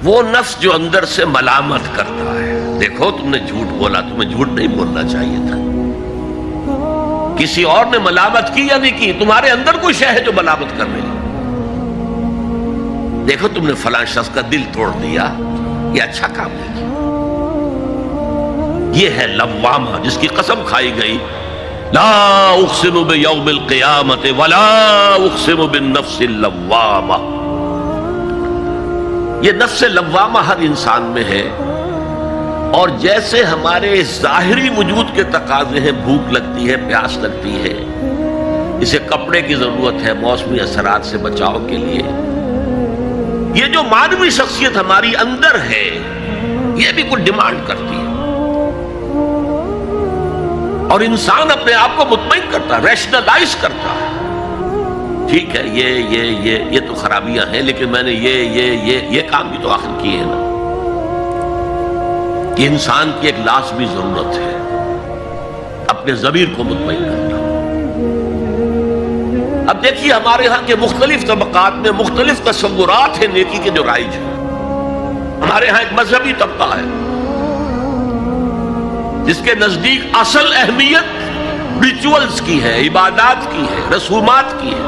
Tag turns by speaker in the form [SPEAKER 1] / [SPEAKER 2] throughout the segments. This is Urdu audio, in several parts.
[SPEAKER 1] وہ نفس جو اندر سے ملامت کرتا ہے، دیکھو تم نے جھوٹ بولا، تمہیں جھوٹ نہیں بولنا چاہیے تھا. کسی اور نے ملامت کی یا نہیں کی، تمہارے اندر کوئی شے ہے جو ملامت کرنے لگی. دیکھو تم نے فلاں شخص کا دل توڑ دیا، یہ اچھا کام نہیں کیا. یہ ہے لوامہ جس کی قسم کھائی گئی، لا اقسم بیوم القیامت ولا اقسم بالنفس اللوامہ. یہ نفس لوامہ ہر انسان میں ہے، اور جیسے ہمارے ظاہری وجود کے تقاضے ہیں، بھوک لگتی ہے، پیاس لگتی ہے، اسے کپڑے کی ضرورت ہے موسمی اثرات سے بچاؤ کے لیے، یہ جو مانوی شخصیت ہماری اندر ہے یہ بھی کچھ ڈیمانڈ کرتی ہے. اور انسان اپنے آپ کو مطمئن کرتا ہے، ریشنلائز کرتا ہے. ٹھیک ہے، یہ تو خرابیاں ہیں، لیکن میں نے یہ کام بھی تو آخر کیے ہیں نا. کہ انسان کی ایک لازمی ضرورت ہے اپنے ضمیر کو مطمئن کرنا. اب دیکھیے ہمارے ہاں کے مختلف طبقات میں مختلف تصورات ہیں نیکی کے جو رائج ہیں. ہمارے ہاں ایک مذہبی طبقہ ہے جس کے نزدیک اصل اہمیت ریچولز کی ہے، عبادات کی ہے، رسومات کی ہے.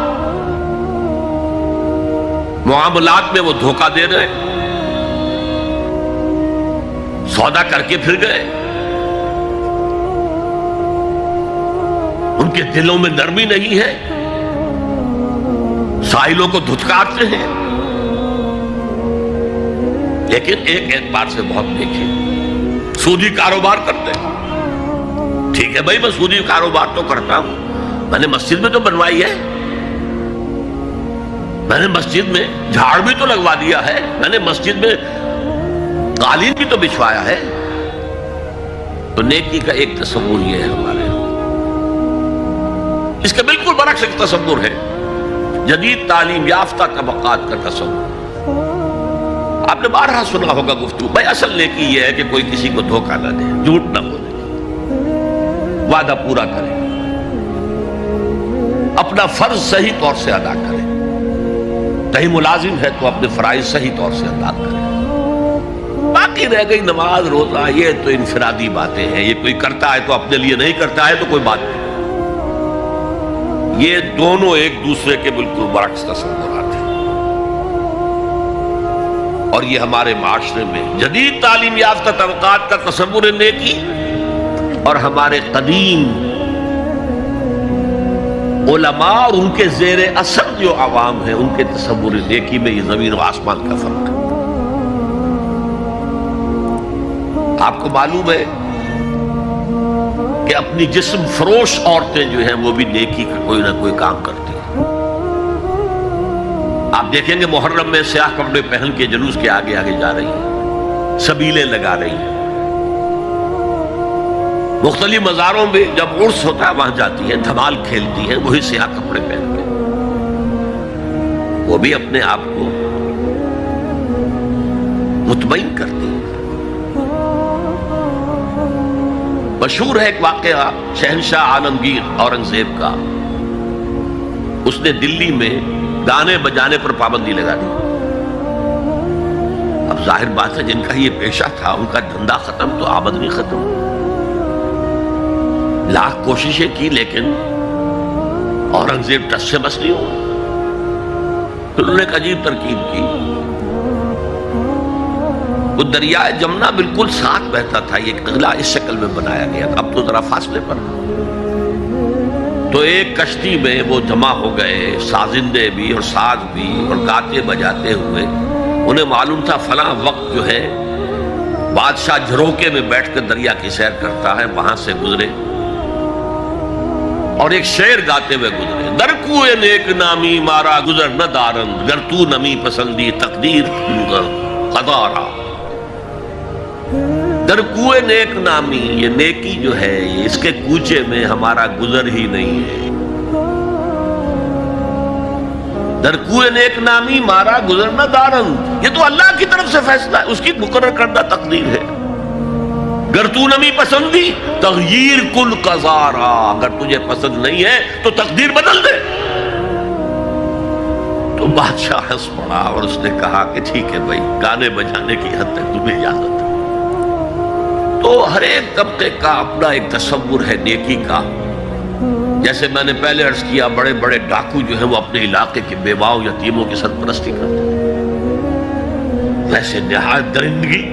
[SPEAKER 1] معاملات میں وہ دھوکہ دے رہے ہیں، سودا کر کے پھر گئے. ان کے دلوں میں نرمی نہیں ہے، سائلوں کو دھتکارتے ہیں. لیکن ایک اعتبار سے بہت دیکھیں، سودی کاروبار کرتے ہیں. ٹھیک ہے بھائی، میں سودی کاروبار تو کرتا ہوں، میں نے مسجد میں تو بنوائی ہے، میں نے مسجد میں جھاڑ بھی تو لگوا دیا ہے، میں نے مسجد میں قالین بھی تو بچھوایا ہے. تو نیکی کا ایک تصور یہ ہے ہمارے، اس کا بالکل برعکس ایک تصور ہے جدید تعلیم یافتہ طبقات کا تصور. آپ نے بارہا سنا ہوگا گفتگو، بھائی اصل نیکی یہ ہے کہ کوئی کسی کو دھوکہ نہ دے، جھوٹ نہ بولے، وعدہ پورا کرے، اپنا فرض صحیح طور سے ادا کرے. کہیں ملازم ہے تو اپنے فرائض صحیح طور سے ادا کرے. باقی رہ گئی نماز روزہ، یہ تو انفرادی باتیں ہیں، یہ کوئی کرتا ہے تو اپنے لیے، نہیں کرتا ہے تو کوئی بات نہیں. یہ دونوں ایک دوسرے کے بالکل برعکس تصورات ہیں. اور یہ ہمارے معاشرے میں جدید تعلیم یافتہ طبقات کا تصور نیکی اور ہمارے قدیم علماء اور ان کے زیر اثر جو عوام ہیں ان کے تصور نیکی میں یہ زمین و آسمان کا فرق ہے. آپ کو معلوم ہے کہ اپنی جسم فروش عورتیں جو ہیں وہ بھی نیکی کا کوئی نہ کوئی کام کرتی ہیں. آپ دیکھیں گے محرم میں سیاہ کپڑے پہن کے جلوس کے آگے آگے جا رہی ہیں، سبیلیں لگا رہی ہیں. مختلف مزاروں میں جب عرس ہوتا ہے وہاں جاتی ہیں، دھمال کھیلتی ہیں، وہی سیاہ کپڑے پہن کے. وہ بھی اپنے آپ کو مطمئن کرتی ہیں. مشہور ہے ایک واقعہ شہنشاہ عالمگیر اورنگزیب کا. اس نے دلی میں گانے بجانے پر پابندی لگا دی. اب ظاہر بات ہے جن کا یہ پیشہ تھا ان کا دھندا ختم تو آمدنی ختم. لاکھ کوششیں کی لیکن اورنگزیب ٹس سے بس نہیں ہوا. پھر انہوں نے ایک عجیب ترکیب کی. وہ دریائے جمنا بالکل ساتھ بہتا تھا، یہ قلعہ اس شکل میں بنایا گیا تھا، اب تو ذرا فاصلے پر. تو ایک کشتی میں وہ جمع ہو گئے، سازندے بھی اور ساز بھی، اور گاتے بجاتے ہوئے. انہیں معلوم تھا فلاں وقت جو ہے بادشاہ جھروکے میں بیٹھ کر دریا کی سیر کرتا ہے، وہاں سے گزرے اور ایک شعر گاتے ہوئے گزرے. در کوئے نیک نامی مارا گزر نہ دارند، گر تو نمی پسندی تقدیر قدارا. در کوئے نیک نامی، یہ نیکی جو ہے اس کے کوچے میں ہمارا گزر ہی نہیں ہے. در کوئے نیک نامی مارا گزر نہ دارند، یہ تو اللہ کی طرف سے فیصلہ ہے، اس کی مقرر کردہ تقدیر ہے. گر تو نمی پسندی تغییر کل قضارا، اگر تجھے پسند نہیں ہے تو تقدیر بدل دے. تو بادشاہ ہنس پڑا اور اس نے کہا کہ ٹھیک ہے بھائی، گانے بجانے کی حد تک تمہیں اجازت ہے۔ تو ہر ایک طبقے کا اپنا ایک تصور ہے نیکی کا۔ جیسے میں نے پہلے عرض کیا، بڑے بڑے ڈاکو جو ہیں وہ اپنے علاقے کے بیواؤں یتیموں کی سرپرستی کرتے ہیں، ویسے نہایت درندگی،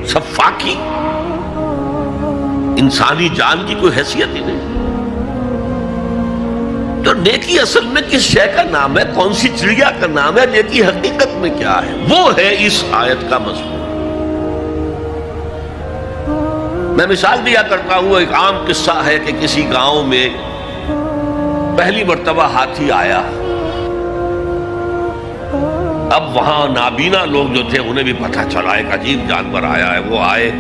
[SPEAKER 1] سفاکی، انسانی جان کی کوئی حیثیت ہی نہیں۔ تو نیکی اصل میں کس شے کا نام ہے، کون سی چڑیا کا نام ہے، نیکی حقیقت میں کیا ہے، وہ ہے اس آیت کا مضمون۔ میں مثال دیا کرتا ہوں، ایک عام قصہ ہے کہ کسی گاؤں میں پہلی مرتبہ ہاتھی آیا۔ اب وہاں نابینا لوگ جو تھے انہیں بھی پتہ چلا ایک عجیب جانور آیا ہے۔ وہ آئے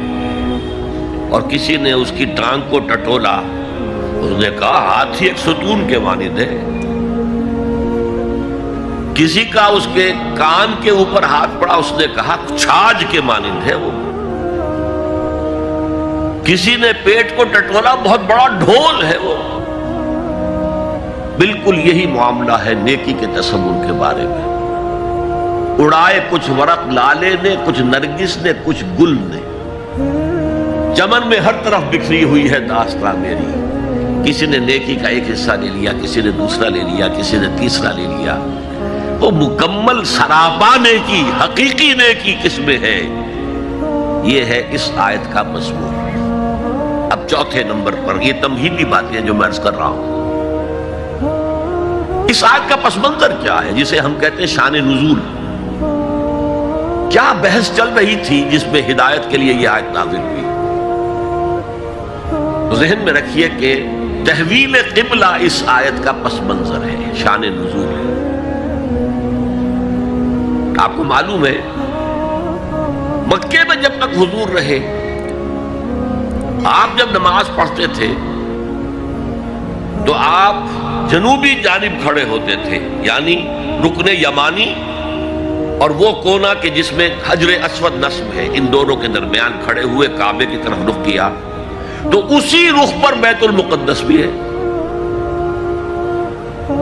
[SPEAKER 1] اور کسی نے اس کی ٹانگ کو ٹٹولا، اس نے کہا ہاتھی ایک ستون کے مانند ہے۔ کسی کا اس کے کان کے اوپر ہاتھ پڑا، اس نے کہا چھاج کے مانند ہے وہ۔ کسی نے پیٹ کو ٹٹولا، بہت بڑا ڈھول ہے وہ۔ بالکل یہی معاملہ ہے نیکی کے تصور کے بارے میں۔ اڑائے کچھ ورق لالے نے، کچھ نرگس نے، کچھ گل نے، چمن میں ہر طرف بکھری ہوئی ہے داستان میری۔ کسی نے نیکی کا ایک حصہ لے لیا، کسی نے دوسرا لے لیا، کسی نے تیسرا لے لیا۔ وہ مکمل سراپا نیکی، حقیقی نیکی کس میں ہے، یہ ہے اس آیت کا مضمون۔ اب چوتھے نمبر پر یہ تمہیدی باتیں جو میں عرض کر رہا ہوں، اس آیت کا پس منظر کیا ہے جسے ہم کہتے ہیں شان نزول؟ کیا بحث چل رہی تھی جس میں ہدایت کے لیے یہ آیت نازل ہوئی؟ تو ذہن میں رکھیے کہ تحویل قبلہ اس آیت کا پس منظر ہے، شان نزول ہے۔ آپ کو معلوم ہے مکے میں جب تک حضور رہے، آپ جب نماز پڑھتے تھے تو آپ جنوبی جانب کھڑے ہوتے تھے، یعنی رکن یمانی اور وہ کونا کہ جس میں حجر اسود نصب ہے، ان دونوں کے درمیان کھڑے ہوئے کعبے کی طرف رخ کیا، تو اسی رخ پر بیت المقدس بھی ہے۔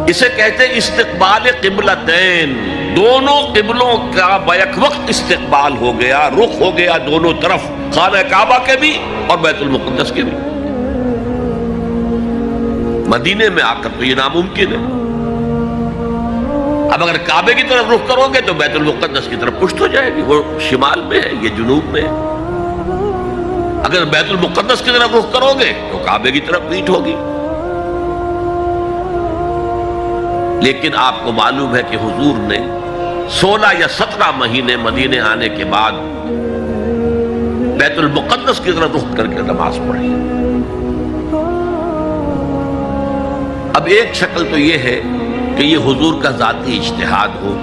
[SPEAKER 1] اسے کہتے ہیں استقبال قبلتین، دونوں قبلوں کا بیک وقت استقبال ہو گیا، رخ ہو گیا دونوں طرف، خانہ کعبہ کے بھی اور بیت المقدس کے بھی۔ مدینے میں آ کر تو یہ ناممکن ہے۔ اب اگر کعبے کی طرف رخ کرو گے تو بیت المقدس کی طرف پشت ہو جائے گی، وہ شمال میں ہے، یہ جنوب میں ہے۔ اگر بیت المقدس کی طرف رخ کرو گے تو کعبے کی طرف پیٹھ ہوگی۔ لیکن آپ کو معلوم ہے کہ حضور نے 16 یا 17 مہینے مدینے آنے کے بعد بیت المقدس کی طرف رخ کر کے نماز پڑھی۔ اب ایک شکل تو یہ ہے کہ یہ حضور کا ذاتی اجتہاد ہو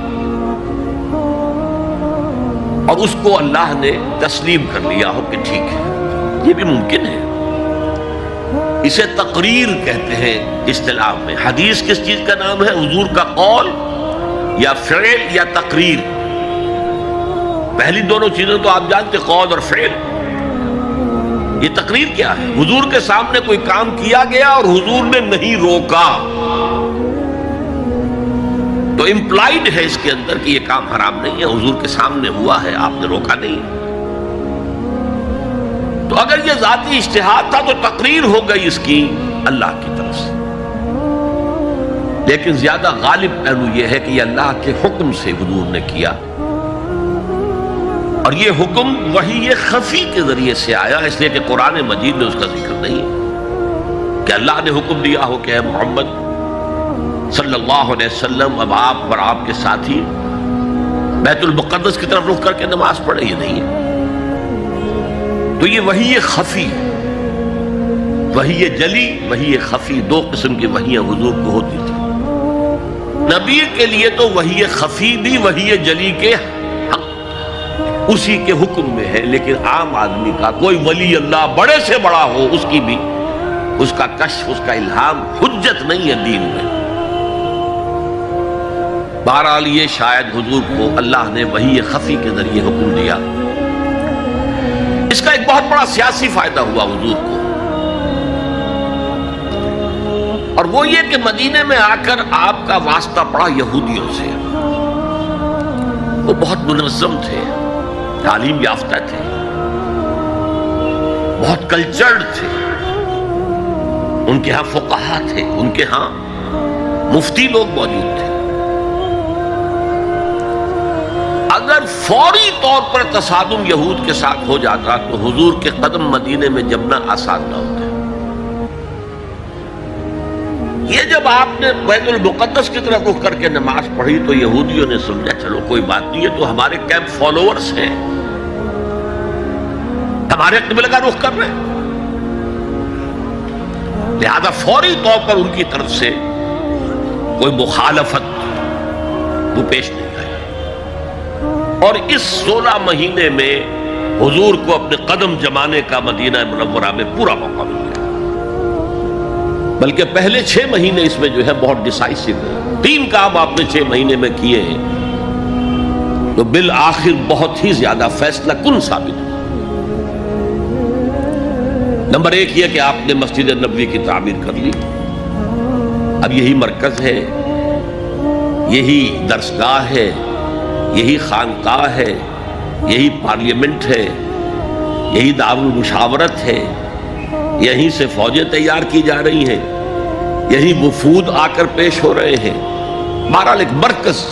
[SPEAKER 1] اور اس کو اللہ نے تسلیم کر لیا ہو کہ ٹھیک ہے، یہ بھی ممکن ہے۔ اسے تقریر کہتے ہیں اصطلاح میں۔ حدیث کس چیز کا نام ہے؟ حضور کا قول یا فعل یا تقریر۔ پہلی دونوں چیزیں تو آپ جانتے، قول اور فعل۔ یہ تقریر کیا ہے؟ حضور کے سامنے کوئی کام کیا گیا اور حضور نے نہیں روکا، تو امپلائیڈ ہے اس کے اندر کہ یہ کام حرام نہیں ہے، حضور کے سامنے ہوا ہے، آپ نے روکا نہیں۔ تو اگر یہ ذاتی اجتہاد تھا تو تقریر ہو گئی اس کی اللہ کی طرف سے۔ لیکن زیادہ غالب پہلو یہ ہے کہ یہ اللہ کے حکم سے حضور نے کیا، اور یہ حکم وحی خفی کے ذریعے سے آیا، اس لیے کہ قرآن مجید میں اس کا ذکر نہیں ہے کہ اللہ نے حکم دیا ہو کہ اے محمد صلی اللہ علیہ وسلم اب آپ اور آپ کے ساتھی بیت المقدس کی طرف رخ کر کے نماز پڑھے، یہ نہیں ہے۔ تو یہ وحی خفی، وحی جلی، وحی خفی، دو قسم کی وحیاں حضور کو ہوتی تھی۔ نبی کے لیے تو وحی خفی بھی وحی جلی کے اسی کے حکم میں ہے، لیکن عام آدمی کا، کوئی ولی اللہ بڑے سے بڑا ہو، اس کی بھی اس کا کشف، اس کا الہام حجت نہیں ہے دین میں۔ بہرحال یہ شاید حضور کو اللہ نے وحی خفی کے ذریعے حکم دیا۔ اس کا ایک بہت بڑا سیاسی فائدہ ہوا حضور کو، اور وہ یہ کہ مدینے میں آ کر آپ کا واسطہ پڑا یہودیوں سے۔ وہ بہت منظم تھے، تعلیم یافتہ تھے، بہت کلچرڈ تھے، ان کے ہاں فقہا تھے، ان کے ہاں مفتی لوگ موجود تھے۔ اگر فوری طور پر تصادم یہود کے ساتھ ہو جاتا تو حضور کے قدم مدینے میں جمنا آسان نہ ہوتا۔ یہ جب آپ نے بیت المقدس کی طرف رخ کر کے نماز پڑھی تو یہودیوں نے سمجھا چلو کوئی بات نہیں، یہ تو ہمارے کیمپ فالوورز ہیں، ہمارے قبلہ کا رخ کر رہے ہیں، لہذا فوری طور پر ان کی طرف سے کوئی مخالفت وہ پیش نہیں آئی، اور اس 16 مہینے میں حضور کو اپنے قدم جمانے کا مدینہ منورہ میں پورا موقع مل گیا۔ بلکہ پہلے 6 مہینے اس میں جو ہے بہت ڈیسائیسو ہے، 3 کام آپ نے 6 مہینے میں کیے ہیں تو بالآخر بہت ہی زیادہ فیصلہ کن ثابت ہوا۔ نمبر 1 یہ کہ آپ نے مسجد نبوی کی تعمیر کر لی، اب یہی مرکز ہے، یہی درسگاہ ہے، یہی خانقاہ ہے، یہی پارلیمنٹ ہے، یہی دارالمشاورت ہے، یہیں سے فوجیں تیار کی جا رہی ہیں، یہی وفود آ کر پیش ہو رہے ہیں، بہرحال ایک مرکز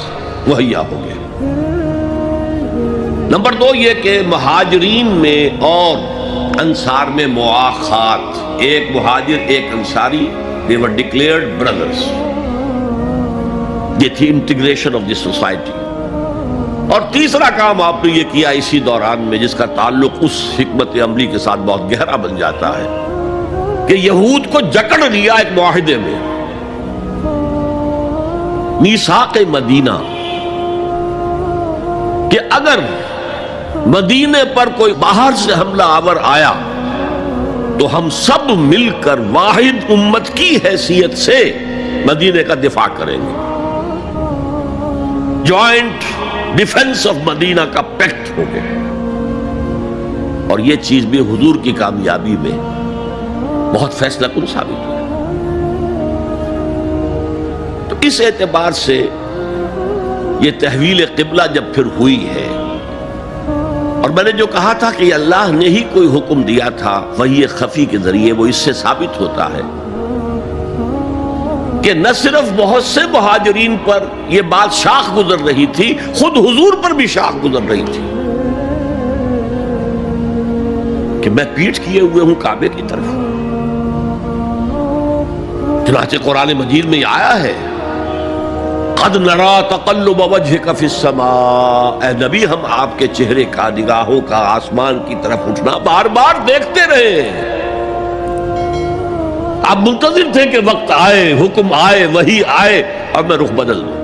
[SPEAKER 1] مہیا ہو گیا۔ نمبر 2 یہ کہ مہاجرین میں اور انصار میں مواخات، ایک مہاجر ایک Ansari, they were declared brothers، یہ تھی انٹیگریشن آف دی سوسائٹی۔ اور تیسرا کام آپ نے یہ کیا اسی دوران میں جس کا تعلق اس حکمت عملی کے ساتھ بہت گہرا بن جاتا ہے کہ یہود کو جکڑ لیا ایک معاہدے میں، میثاق مدینہ، کہ اگر مدینے پر کوئی باہر سے حملہ آور آیا تو ہم سب مل کر واحد امت کی حیثیت سے مدینے کا دفاع کریں گے۔ جوائنٹ ڈیفنس آف مدینہ کا پیکٹ ہو گیا، اور یہ چیز بھی حضور کی کامیابی میں بہت فیصلہ کن ثابت ہوئی۔ تو اس اعتبار سے یہ تحویل قبلہ جب پھر ہوئی ہے، اور میں نے جو کہا تھا کہ اللہ نے ہی کوئی حکم دیا تھا وحی خفی کے ذریعے، وہ اس سے ثابت ہوتا ہے کہ نہ صرف بہت سے مہاجرین پر یہ بات شاخ گزر رہی تھی، خود حضور پر بھی شاخ گزر رہی تھی کہ میں پیٹھ کیے ہوئے ہوں کعبے کی طرف۔ چنانچہ قرآن مجید میں یہ آیا ہے قد نرا تقلب وجهك في السماء، اے نبی ہم آپ کے چہرے کا، نگاہوں کا آسمان کی طرف اٹھنا بار بار دیکھتے رہے ہیں۔ آپ منتظر تھے کہ وقت آئے، حکم آئے، وحی آئے اور میں رخ بدل دوں۔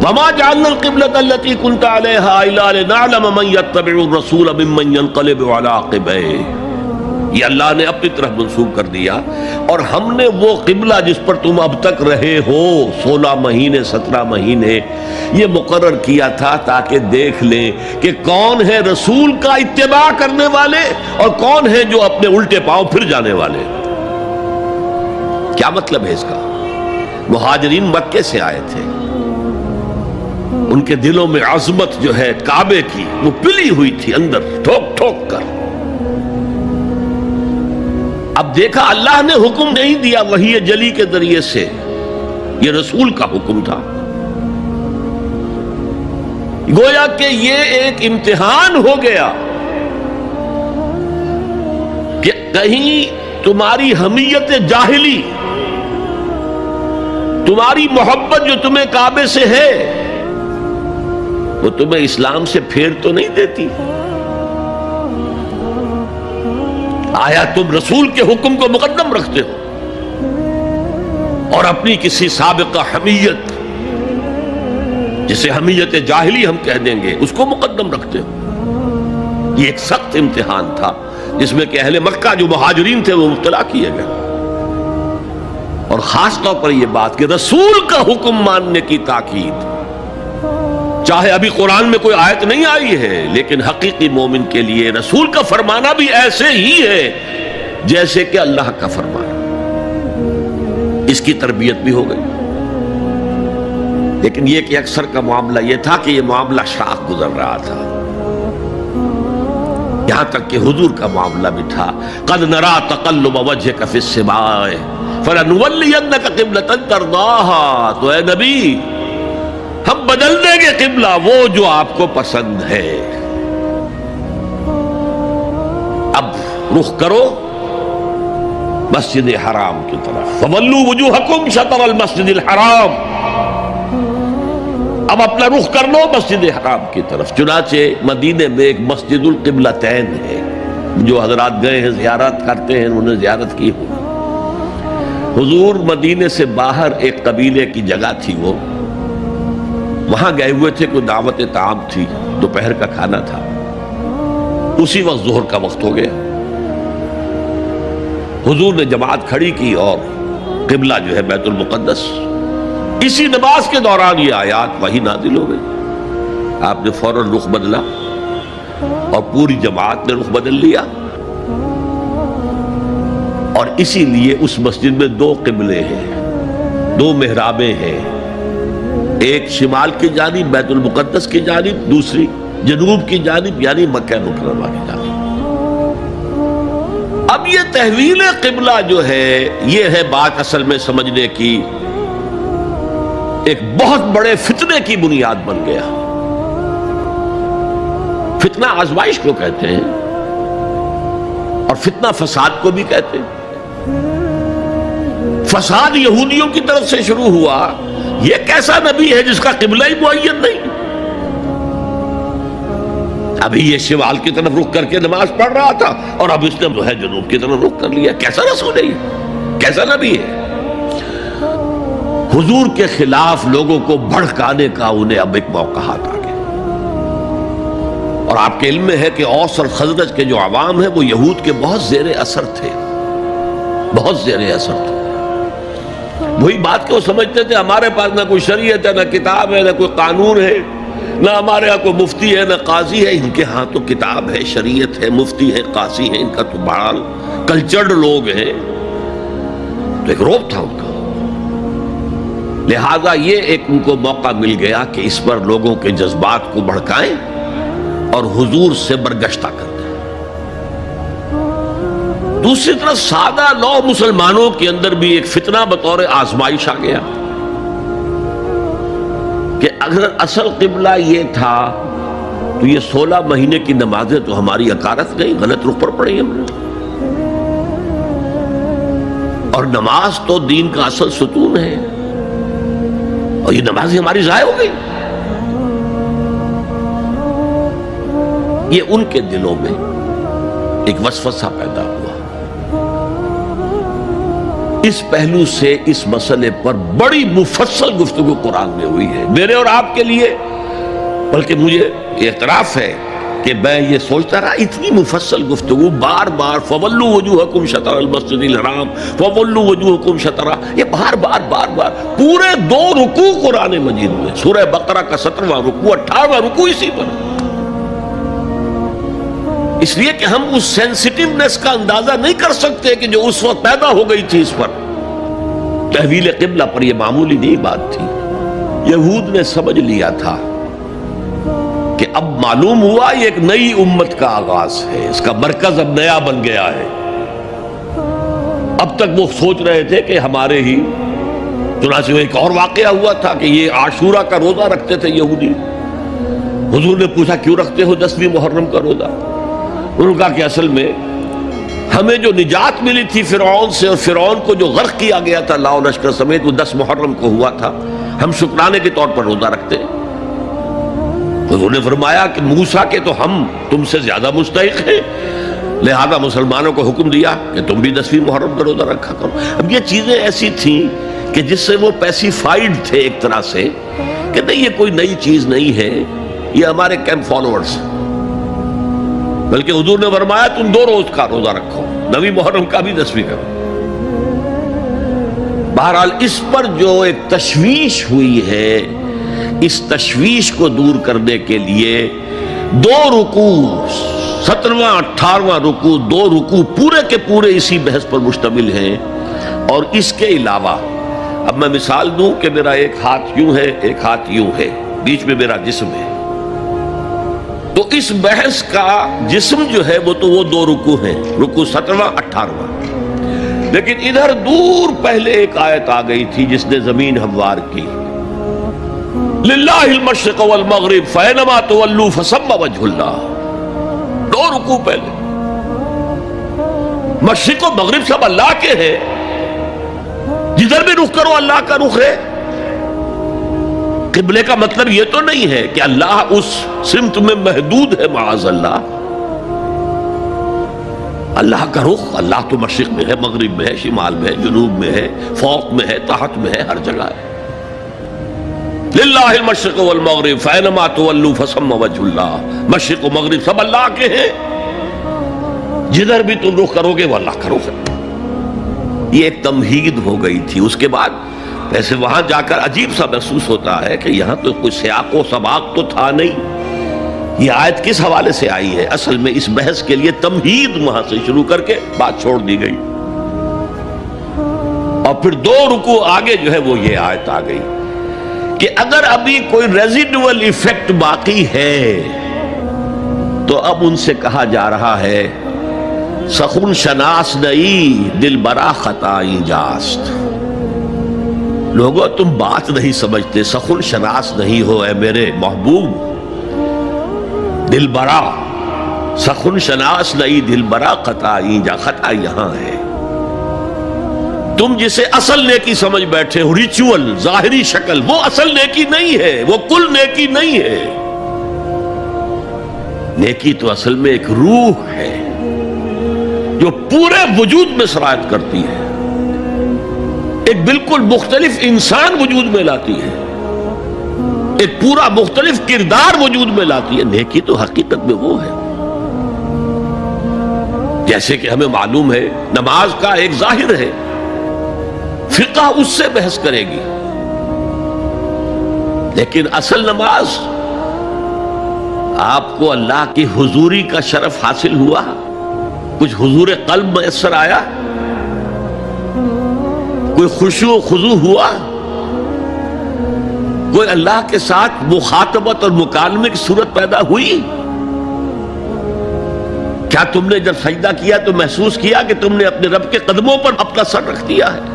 [SPEAKER 1] وما جعلنا القبلة التي كنت عليها الا لنعلم من يتبع الرسول ممن ينقلب على عقبيه، یہ اللہ نے اپنی طرف منسوخ کر دیا، اور ہم نے وہ قبلہ جس پر تم اب تک رہے ہو 16 مہینے 17 مہینے یہ مقرر کیا تھا تاکہ دیکھ لیں کہ کون ہے رسول کا اتباع کرنے والے اور کون ہے جو اپنے الٹے پاؤں پھر جانے والے۔ کیا مطلب ہے اس کا؟ مہاجرین مکے سے آئے تھے، ان کے دلوں میں عظمت جو ہے کعبے کی وہ پلی ہوئی تھی اندر ٹھوک ٹھوک کر۔ اب دیکھا اللہ نے حکم نہیں دیا وحی جلی کے ذریعے سے، یہ رسول کا حکم تھا، گویا کہ یہ ایک امتحان ہو گیا کہ کہیں تمہاری حمیت جاہلی، تمہاری محبت جو تمہیں کعبے سے ہے وہ تمہیں اسلام سے پھیر تو نہیں دیتی؟ آیا تم رسول کے حکم کو مقدم رکھتے ہو اور اپنی کسی سابقہ حمیت، جسے حمیت جاہلی ہم کہہ دیں گے، اس کو مقدم رکھتے ہو؟ یہ ایک سخت امتحان تھا جس میں کہ اہل مکہ جو مہاجرین تھے وہ مبتلا کیے گئے، اور خاص طور پر یہ بات کہ رسول کا حکم ماننے کی تاکید، چاہے ابھی قرآن میں کوئی آیت نہیں آئی ہے لیکن حقیقی مومن کے لیے رسول کا فرمانا بھی ایسے ہی ہے جیسے کہ اللہ کا فرمانا۔ اس کی تربیت بھی ہو گئی۔ لیکن یہ کہ اکثر کا معاملہ یہ تھا کہ یہ معاملہ شاخ گزر رہا تھا، یہاں تک کہ حضور کا معاملہ بھی تھا قد نرا تقلب وجهك في السماء فلنولينك قبلة ترضاها، تو اے نبی ہم بدل دیں گے قبلہ وہ جو آپ کو پسند ہے، اب رخ کرو مسجد حرام کی طرف، فولوا وجوہکم شطر المسجد الحرام، اب اپنا رخ کر لو مسجد حرام کی طرف۔ چنانچہ مدینے میں ایک مسجد القبلتین ہے، جو حضرات گئے ہیں زیارت کرتے ہیں انہوں نے زیارت کی ہو۔ حضور مدینے سے باہر ایک قبیلے کی جگہ تھی، وہ وہاں گئے ہوئے تھے، کوئی دعوت طعام تھی، دوپہر کا کھانا تھا، اسی وقت ظہر کا وقت ہو گیا۔ حضور نے جماعت کھڑی کی اور قبلہ جو ہے بیت المقدس، اسی نماز کے دوران یہ آیات وہی نازل ہو گئی، آپ نے فوراً رخ بدلا اور پوری جماعت نے رخ بدل لیا، اور اسی لیے اس مسجد میں دو قبلے ہیں، دو محرابیں ہیں، ایک شمال کی جانب بیت المقدس کی جانب، دوسری جنوب کی جانب یعنی مکہ مکرمہ کی جانب۔ اب یہ تحویل قبلہ جو ہے یہ ہے بات اصل میں سمجھنے کی، ایک بہت بڑے فتنے کی بنیاد بن گیا۔ فتنہ آزمائش کو کہتے ہیں اور فتنہ فساد کو بھی کہتے ہیں۔ فساد یہودیوں کی طرف سے شروع ہوا، یہ کیسا نبی ہے جس کا قبلہ ہی معین نہیں، ابھی یہ شمال کی طرف رخ کر کے نماز پڑھ رہا تھا اور اب اس نے جو ہے جنوب کی طرف رخ کر لیا، کیسا رسول ہے یہ، کیسا نبی ہے؟ حضور کے خلاف لوگوں کو بھڑکانے کا انہیں اب ایک موقع ہاتھ آ گیا، اور آپ کے علم میں ہے کہ اوس اور خزرج کے جو عوام ہیں وہ یہود کے بہت زیر اثر تھے، بہت زیر اثر تھے۔ وہی بات کہ وہ سمجھتے تھے ہمارے پاس نہ کوئی شریعت ہے، نہ کتاب ہے، نہ کوئی قانون ہے، نہ ہمارے ہاں کوئی مفتی ہے نہ قاضی ہے، ان کے ہاں تو کتاب ہے، شریعت ہے، مفتی ہے، قاضی ہے، ان کا تو بڑا کلچرڈ لوگ ہیں، تو ایک روب تھا ان کا۔ لہذا یہ ایک ان کو موقع مل گیا کہ اس پر لوگوں کے جذبات کو بھڑکائیں اور حضور سے برگشتہ کر دیں۔ دوسری طرف سادہ لو مسلمانوں کے اندر بھی ایک فتنہ بطور آزمائش آ گیا کہ اگر اصل قبلہ یہ تھا تو یہ 16 مہینے کی نمازیں تو ہماری اکارت گئی، غلط رخ پر پڑی ہم نے، اور نماز تو دین کا اصل ستون ہے، اور یہ نمازیں ہماری ضائع ہو گئی۔ یہ ان کے دلوں میں ایک وسوسہ پیدا ہوا۔ اس پہلو سے اس مسئلے پر بڑی مفصل گفتگو قرآن میں ہوئی ہے، میرے اور آپ کے لیے، بلکہ مجھے اعتراف ہے کہ میں یہ سوچتا رہا اتنی مفصل گفتگو بار بار فولوا وجوہکم شطر المسجد الحرام، فولوا وجوہکم شطر، یہ بار بار پورے 2 رکوع قرآن مجید میں، سورہ بقرہ کا 17واں رکوع 18واں رکوع اسی پر، اس لیے کہ ہم اس سینسٹیونیس کا اندازہ نہیں کر سکتے کہ جو اس وقت پیدا ہو گئی تھی اس پر۔ تحویل قبلہ پر یہ معمولی نہیں بات تھی، یہود نے سمجھ لیا تھا کہ اب معلوم ہوا یہ ایک نئی امت کا آغاز ہے، اس کا مرکز اب نیا بن گیا ہے۔ اب تک وہ سوچ رہے تھے کہ ہمارے ہی، چنانچہ ایک اور واقعہ ہوا تھا کہ یہ عاشورہ کا روزہ رکھتے تھے یہودی، حضور نے پوچھا کیوں رکھتے ہو 10ویں محرم کا روزہ؟ انہوں نے کہا کہ اصل میں ہمیں جو نجات ملی تھی فرعون سے، اور فرعون کو جو غرق کیا گیا تھا لاؤ لشکر سمیت، وہ 10 محرم کو ہوا تھا، ہم شکرانے کے طور پر روزہ رکھتے ہیں۔ حضور نے فرمایا کہ موسیٰ کے تو ہم تم سے زیادہ مستحق ہیں، لہذا مسلمانوں کو حکم دیا کہ تم بھی 10ویں محرم کا روزہ رکھا کرو۔ اب یہ چیزیں ایسی تھیں کہ جس سے وہ پیسیفائیڈ تھے ایک طرح سے کہ نہیں یہ کوئی نئی چیز نہیں ہے، یہ ہمارے کیمپ فالوورز ہیں، بلکہ حضور نے فرمایا تم 2 روز کا روزہ رکھو، 9ویں محرم کا بھی 10ویں کا۔ بہرحال اس پر جو ایک تشویش ہوئی ہے، اس تشویش کو دور کرنے کے لیے 2 رکوع 17واں 18واں رکوع 2 رکوع پورے کے پورے اسی بحث پر مشتمل ہیں، اور اس کے علاوہ اب میں مثال دوں کہ میرا ایک ہاتھ یوں ہے، ایک ہاتھ یوں ہے، بیچ میں میرا جسم ہے، تو اس بحث کا جسم جو ہے وہ تو وہ 2 رکوع ہیں، رکوع 17واں 18واں، لیکن ادھر دور پہلے ایک آیت آ گئی تھی جس نے زمین ہموار کی، للہ المشرق والمغرب فینما تولوا فثم وجہ اللہ، 2 رکوع پہلے، مشرق و مغرب سب اللہ کے ہیں، جدھر بھی رخ کرو اللہ کا رخ ہے۔ قبلے کا مطلب یہ تو نہیں ہے کہ اللہ اس سمت میں محدود ہے، معاذ اللہ، اللہ کا رخ، اللہ تو مشرق میں ہے، مغرب میں ہے، شمال میں ہے، جنوب میں ہے، فوق میں ہے، تحت میں ہے، ہر جگہ ہے۔ للہ المشرق والمغرب فینما تولوا فثم وجہ اللہ، مشرق و مغرب سب اللہ کے ہیں، جدھر بھی تم رخ کرو گے وہ اللہ کا رخ ہے۔ یہ ایک تمہید ہو گئی تھی۔ اس کے بعد ویسے وہاں جا کر عجیب سا محسوس ہوتا ہے کہ یہاں تو کوئی سیاق و سباق تو تھا نہیں، یہ آیت کس حوالے سے آئی ہے؟ اصل میں اس بحث کے لیے تمہید وہاں سے شروع کر کے بات چھوڑ دی گئی، اور پھر 2 رکوع آگے جو ہے وہ یہ آیت آ گئی کہ اگر ابھی کوئی ریزیڈول ایفیکٹ باقی ہے تو اب ان سے کہا جا رہا ہے سخن شناس نئی دل برا خطائی جاست، لوگوں تم بات نہیں سمجھتے، سخن شناس نہیں ہو اے میرے محبوب، دل برا، سخن شناس نئی دل برا خطائی جا، خطا یہاں ہے، تم جسے اصل نیکی سمجھ بیٹھے ہو، ریچول، ظاہری شکل، وہ اصل نیکی نہیں ہے، وہ کل نیکی نہیں ہے، نیکی تو اصل میں ایک روح ہے جو پورے وجود میں سرایت کرتی ہے، ایک بالکل مختلف انسان وجود میں لاتی ہے، ایک پورا مختلف کردار وجود میں لاتی ہے۔ نیکی تو حقیقت میں وہ ہے، جیسے کہ ہمیں معلوم ہے نماز کا ایک ظاہر ہے، فقہ اس سے بحث کرے گی، لیکن اصل نماز آپ کو اللہ کی حضوری کا شرف حاصل ہوا، کچھ حضور قلب میسر آیا، کوئی خشوع و خضوع ہوا، کوئی اللہ کے ساتھ مخاطبت اور مکالمے کی صورت پیدا ہوئی؟ کیا تم نے جب سجدہ کیا تو محسوس کیا کہ تم نے اپنے رب کے قدموں پر اپنا سر رکھ دیا ہے؟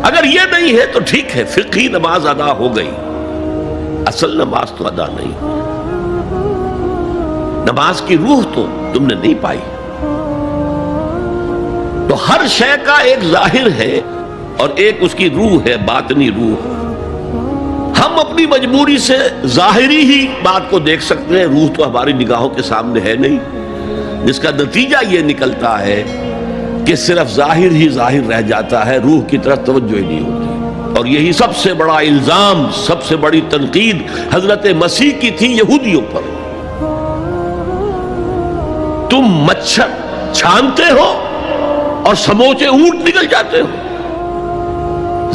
[SPEAKER 1] اگر یہ نہیں ہے تو ٹھیک ہے، فقہی نماز ادا ہو گئی، اصل نماز تو ادا نہیں ہوئی، نماز کی روح تو تم نے نہیں پائی۔ تو ہر شے کا ایک ظاہر ہے اور ایک اس کی روح ہے، باطنی روح۔ ہم اپنی مجبوری سے ظاہری ہی بات کو دیکھ سکتے ہیں، روح تو ہماری نگاہوں کے سامنے ہے نہیں، جس کا نتیجہ یہ نکلتا ہے کہ صرف ظاہر ہی ظاہر رہ جاتا ہے، روح کی طرف توجہ ہی نہیں ہوتی۔ اور یہی سب سے بڑا الزام، سب سے بڑی تنقید حضرت مسیح کی تھی یہودیوں پر۔ تم مچھر چھانتے ہو اور سموچے اونٹ نکل جاتے ہو۔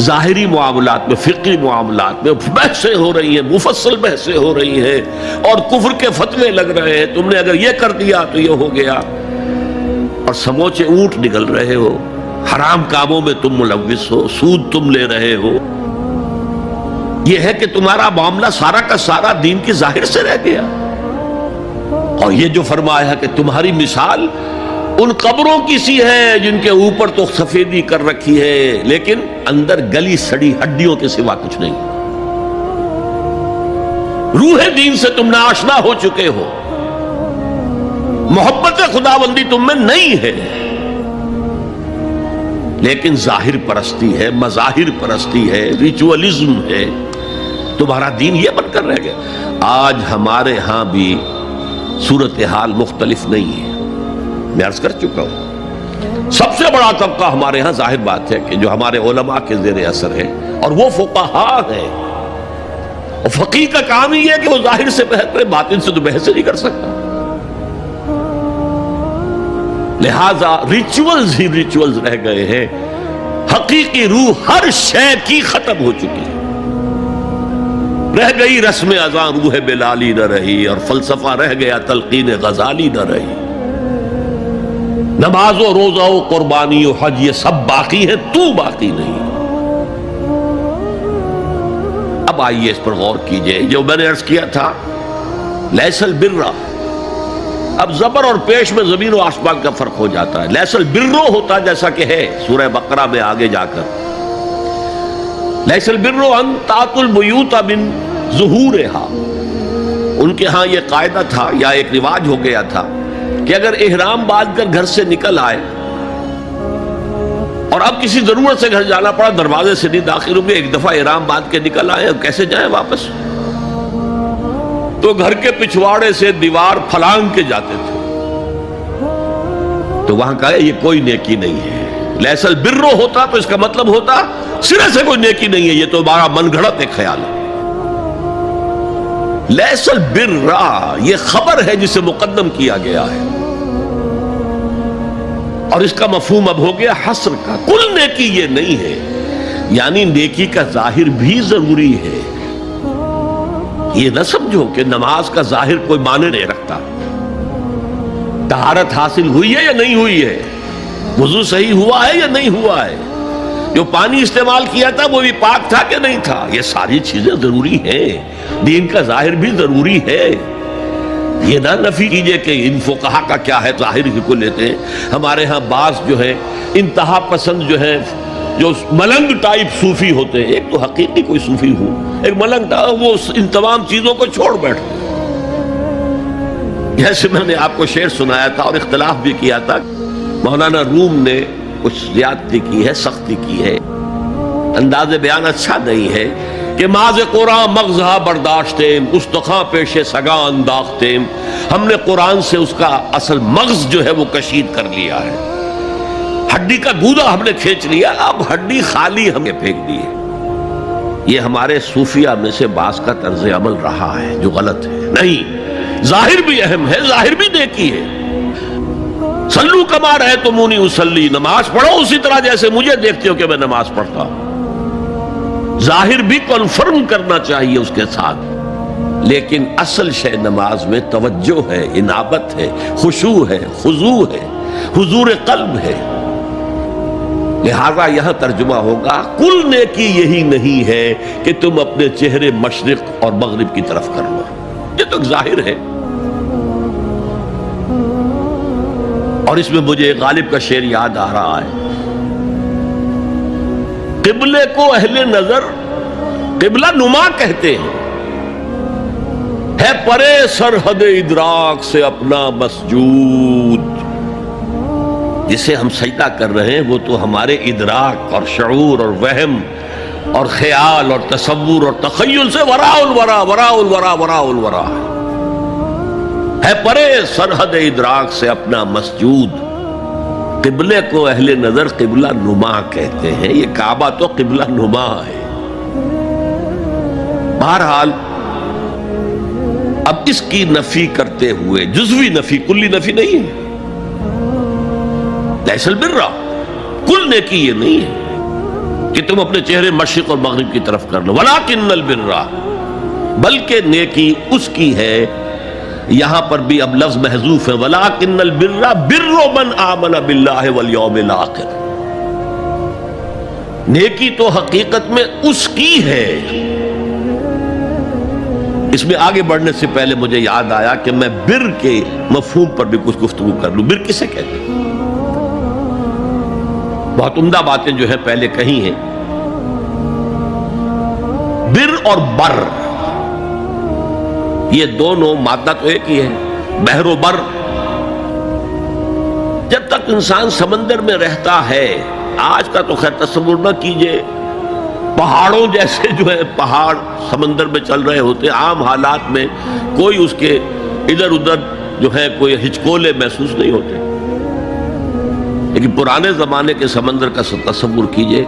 [SPEAKER 1] ظاہری معاملات میں، فقہی معاملات میں بحثیں ہو رہی ہیں، مفصل بحثیں ہو رہی ہیں، اور کفر کے فتوے لگ رہے ہیں، تم نے اگر یہ کر دیا تو یہ ہو گیا، اور سموچے اونٹ نکل رہے ہو، حرام کاموں میں تم ملوث ہو، سود تم لے رہے ہو۔ یہ ہے کہ تمہارا معاملہ سارا کا سارا دین کی ظاہر سے رہ گیا۔ اور یہ جو فرمایا کہ تمہاری مثال ان قبروں کی سی ہے جن کے اوپر تو سفیدی کر رکھی ہے لیکن اندر گلی سڑی ہڈیوں کے سوا کچھ نہیں۔ روح دین سے تم ناآشنا ہو چکے ہو، محبت خداوندی تم میں نہیں ہے، لیکن ظاہر پرستی ہے، مظاہر پرستی ہے، ریچولزم ہے، تمہارا دین یہ بن کر رہ گیا۔ آج ہمارے ہاں بھی صورتحال مختلف نہیں ہے، میں عرض کر چکا ہوں۔ سب سے بڑا طبقہ ہمارے ہاں ظاہر بات ہے کہ جو ہمارے علماء کے زیر اثر ہے، اور وہ فقہاء ہیں، اور فقیہ کا کام ہی ہے کہ وہ ظاہر سے بحث کرے، باطن سے تو بحث نہیں کر سکتا۔ لہذا ریچولز ہی ریچولز رہ گئے ہیں، حقیقی روح ہر شے کی ختم ہو چکی ہے۔ رہ گئی رسم اذاں روح بلالی نہ رہی، اور فلسفہ رہ گیا تلقین غزالی نہ رہی۔ نماز و روزہ و قربانی و حج یہ سب باقی ہے، تو باقی نہیں۔ اب آئیے اس پر غور کیجئے، جو میں نے عرض کیا تھا لیس البر، اب زبر اور پیش میں زمین و آسمان کا فرق ہو جاتا ہے۔ لیس البر ہوتا جیسا کہ ہے سورہ بقرہ میں آگے جا کر، لیس البر ان تأتوا البیوت من ظہورها، ان کے ہاں یہ قاعدہ تھا یا ایک رواج ہو گیا تھا کہ اگر احرام باندھ کر گھر سے نکل آئے اور اب کسی ضرورت سے گھر جانا پڑا، دروازے سے نہیں داخل ہوئے، ایک دفعہ احرام باندھ کے نکل آئے، اب کیسے جائیں واپس؟ تو گھر کے پچھواڑے سے دیوار پھلانگ کے جاتے تھے، تو وہاں کہا یہ کوئی نیکی نہیں ہے۔ لیس البر ہوتا تو اس کا مطلب ہوتا سرے سے کوئی نیکی نہیں ہے، یہ تو ہمارا من گھڑت ایک خیال ہے۔ لیس البر یہ خبر ہے جسے مقدم کیا گیا ہے، اور اس کا مفہوم اب ہو گیا حصر کا، کل نیکی یہ نہیں ہے، یعنی نیکی کا ظاہر بھی ضروری ہے۔ یہ نہ سمجھو کہ نماز کا ظاہر کوئی معنی نہیں رکھتا، طہارت حاصل ہوئی ہے یا نہیں ہوئی ہے، وضو صحیح ہوا ہے یا نہیں ہوا ہے، جو پانی استعمال کیا تھا وہ بھی پاک تھا کہ نہیں تھا، یہ ساری چیزیں ضروری ہیں، دین کا ظاہر بھی ضروری ہے۔ یہ نہ نفی کیجئے کہ ان فقہا کا کیا ہے، ظاہر ہی کو لیتے ہیں۔ ہمارے ہاں بعض جو ہے انتہا پسند جو ہے، جو ملنگ ٹائپ صوفی ہوتے ہیں، ایک تو حقیقی کوئی صوفی ہو، ایک ملنگ ٹائپ، وہ ان تمام چیزوں کو چھوڑ بیٹھتے ہیں۔ جیسے میں نے آپ کو شعر سنایا تھا اور اختلاف بھی کیا تھا، مولانا روم نے کچھ زیادتی کی ہے، سختی کی ہے، انداز بیان اچھا نہیں ہے کہ ماز قرآن مغزہ برداشتیم استخاں پیش سگاں انداختیم، ہم نے قرآن سے اس کا اصل مغز جو ہے وہ کشید کر لیا ہے، ہڈی کا گودا ہم نے کھینچ لیا، اب ہڈی خالی ہمیں پھینک دی ہے۔ یہ ہمارے صوفیہ میں سے بعض کا طرز عمل رہا ہے جو غلط ہے۔ نہیں، ظاہر بھی اہم ہے، ظاہر بھی نیکی ہے۔ صلو کما رأیتمونی اصلی، نماز پڑھو اسی طرح جیسے مجھے دیکھتے ہو کہ میں نماز پڑھتا ہوں، ظاہر بھی کنفرم کرنا چاہیے اس کے ساتھ، لیکن اصل شے نماز میں توجہ ہے، انابت ہے، خشوع ہے، خضوع ہے، حضور قلب ہے۔ لہذا یہاں ترجمہ ہوگا کل نیکی یہی نہیں ہے کہ تم اپنے چہرے مشرق اور مغرب کی طرف کر لو، یہ تو ظاہر ہے۔ اور اس میں مجھے غالب کا شعر یاد آ رہا ہے، قبلے کو اہل نظر قبلہ نما کہتے ہیں، ہے پرے سرحد ادراک سے اپنا مسجود، جسے ہم سجدہ کر رہے ہیں وہ تو ہمارے ادراک اور شعور اور وہم اور خیال اور تصور اور تخیل سے وراء الورا وراء الورا وراء الورا ہے، پرے سرحد ادراک سے اپنا مسجود، قبلے کو اہل نظر قبلہ نما کہتے ہیں، یہ کعبہ تو قبلہ نما ہے۔ بہرحال اب اس کی نفی کرتے ہوئے، جزوی نفی، کلی نفی نہیں ہے، لیس البر، کل نیکی یہ نہیں ہے کہ تم اپنے چہرے مشرق اور مغرب کی طرف کر لو، ولکن البر، بلکہ نیکی اس کی ہے، یہاں پر بھی اب لفظ محذوف ہے، ولکن البر بر من آمن باللہ والیوم الآخر، نیکی تو حقیقت میں اس کی ہے۔ اس میں آگے بڑھنے سے پہلے مجھے یاد آیا کہ میں بر کے مفہوم پر بھی کچھ گفتگو کر لوں۔ بر کسے کہتے ہیں؟ بہت عمدہ باتیں جو ہے پہلے کہی ہیں۔ بر اور بر یہ دونوں مادہ تو ایک ہی ہے، بحر و بر۔ جب تک انسان سمندر میں رہتا ہے، آج کا تو خیر تصور نہ کیجئے، پہاڑوں جیسے جو ہے پہاڑ سمندر میں چل رہے ہوتے، عام حالات میں کوئی اس کے ادھر ادھر جو ہے کوئی ہچکولے محسوس نہیں ہوتے، لیکن پرانے زمانے کے سمندر کا تصور کیجئے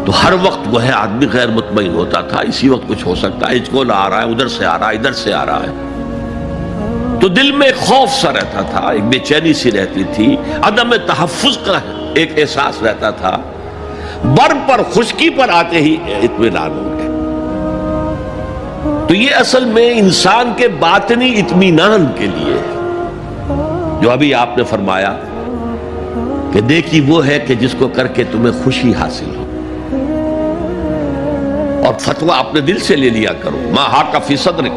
[SPEAKER 1] تو ہر وقت وہ ہے آدمی غیر مطمئن ہوتا تھا، اسی وقت کچھ ہو سکتا ہے، ہچکولا آ رہا ہے، ادھر سے آ رہا ہے، ادھر سے آ رہا ہے، تو دل میں ایک خوف سا رہتا تھا، ایک بے چینی سی رہتی تھی، عدم تحفظ کا ایک احساس رہتا تھا۔ بر پر، خشکی پر آتے ہی اطمینان ہو گئے۔ تو یہ اصل میں انسان کے باطنی اطمینان کے لیے، جو ابھی آپ نے فرمایا کہ نیکی وہ ہے کہ جس کو کر کے تمہیں خوشی حاصل ہو، اور فتویٰ اپنے دل سے لے لیا کرو. ما حاک فی صدرک،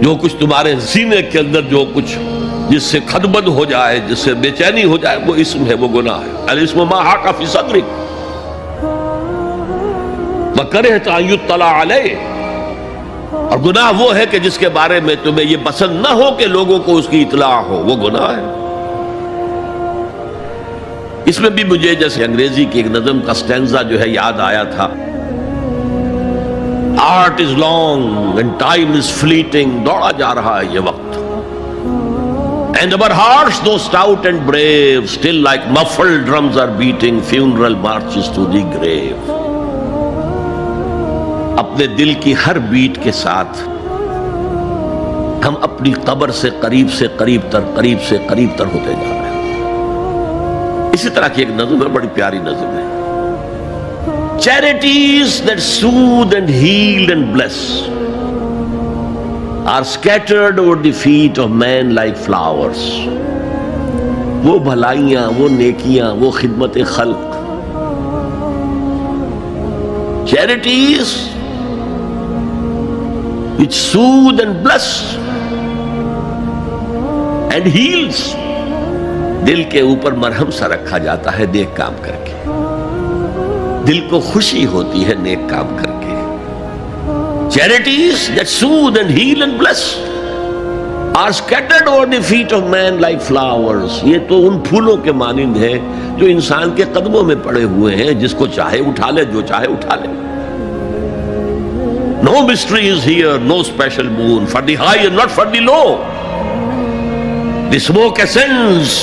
[SPEAKER 1] جو کچھ تمہارے سینے کے اندر جو کچھ جس سے خدبد ہو جائے، جس سے بے چینی ہو جائے، وہ اسم ہے، وہ گناہ ہے. الاسم ما حاک فی صدرک وکرہت ان یطلع علیہ، اور گناہ وہ ہے کہ جس کے بارے میں تمہیں یہ پسند نہ ہو کہ لوگوں کو اس کی اطلاع ہو، وہ گناہ ہے. اس میں بھی مجھے جیسے انگریزی کی ایک نظم کا سٹینزا جو ہے یاد آیا تھا. Art is long and time is fleeting, دوڑا جا رہا ہے یہ وقت. And our hearts, though stout and brave, still like muffled drums are beating funeral marches to the grave. اپنے دل کی ہر بیٹ کے ساتھ ہم اپنی قبر سے قریب سے قریب تر ہوتے جا رہے ہیں. اسی طرح کی ایک نظم ہے، بڑی پیاری نظم ہے. Charities that soothe and heal and bless are scattered over the feet of men like flowers. وہ بھلائیاں، وہ نیکیاں، وہ خدمت خلق، charities which soothe and bless and heals، دل کے اوپر مرہم سا رکھا جاتا ہے نیک کام کر کے. دل کو خوشی ہوتی ہے نیک کام کر کے. Charities that soothe and heal and bless are scattered over the feet of man like flowers. یہ تو ان پھولوں کے مانند ہے جو انسان کے قدموں میں پڑے ہوئے ہیں، جس کو چاہے اٹھا لے، جو چاہے اٹھا لے. No mystery is here, no special boon for the high and not for the low. The smoke ascends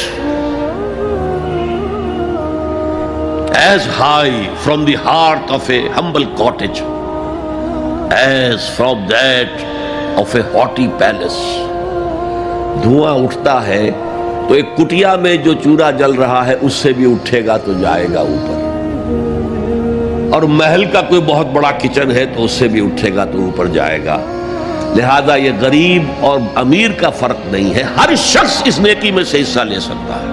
[SPEAKER 1] as high from the hearth of a humble cottage as from that of a haughty palace. دھواں اٹھتا ہے تو ایک کٹیا میں جو چورا جل رہا ہے اس سے بھی اٹھے گا تو جائے گا اوپر، اور محل کا کوئی بہت بڑا کچن ہے تو اس سے بھی اٹھے گا تو اوپر جائے گا. لہذا یہ غریب اور امیر کا فرق نہیں ہے، ہر شخص اس نیکی میں سے حصہ لے سکتا ہے.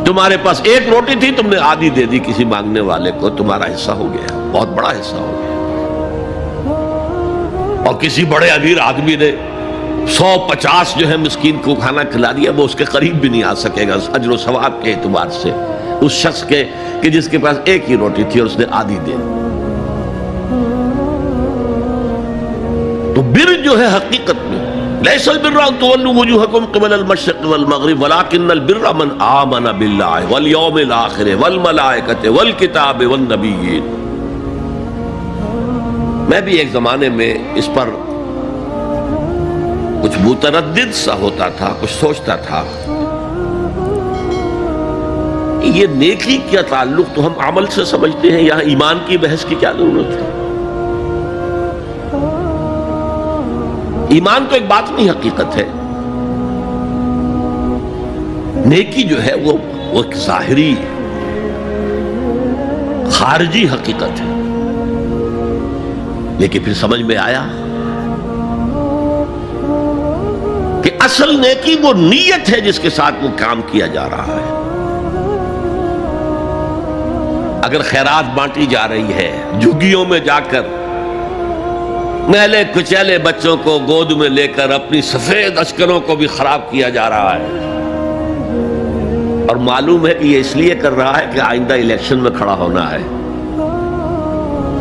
[SPEAKER 1] تمہارے پاس ایک روٹی تھی، تم نے آدھی دے دی کسی مانگنے والے کو، تمہارا حصہ ہو گیا، بہت بڑا حصہ ہو گیا. اور کسی بڑے امیر آدمی نے 150 جو ہے مسکین کو کھانا کھلا دیا، وہ اس کے قریب بھی نہیں آ سکے گا اجر و ثواب کے اعتبار سے اس شخص کے کہ جس کے پاس ایک ہی روٹی تھی اور اس نے آدھی دے. تو بر جو ہے حقیقت میں لیس البر ان تولوا وجوهکم قبل المشرق والمغرب ولكن البر من آمن بالله والیوم الآخر والملائکۃ والکتاب والنبیین. میں بھی ایک زمانے میں اس پر کچھ متردد سا ہوتا تھا، کچھ سوچتا تھا یہ نیکی کا تعلق تو ہم عمل سے سمجھتے ہیں، یہاں ایمان کی بحث کی کیا ضرورت ہے؟ ایمان تو ایک باطنی حقیقت ہے، نیکی جو ہے وہ ایک ظاہری خارجی حقیقت ہے. لیکن پھر سمجھ میں آیا کہ اصل نیکی وہ نیت ہے جس کے ساتھ وہ کام کیا جا رہا ہے. اگر خیرات بانٹی جا رہی ہے، جھگیوں میں جا کر میلے کچیلے بچوں کو گود میں لے کر اپنی سفید اشکروں کو بھی خراب کیا جا رہا ہے، اور معلوم ہے کہ یہ اس لیے کر رہا ہے کہ آئندہ الیکشن میں کھڑا ہونا ہے،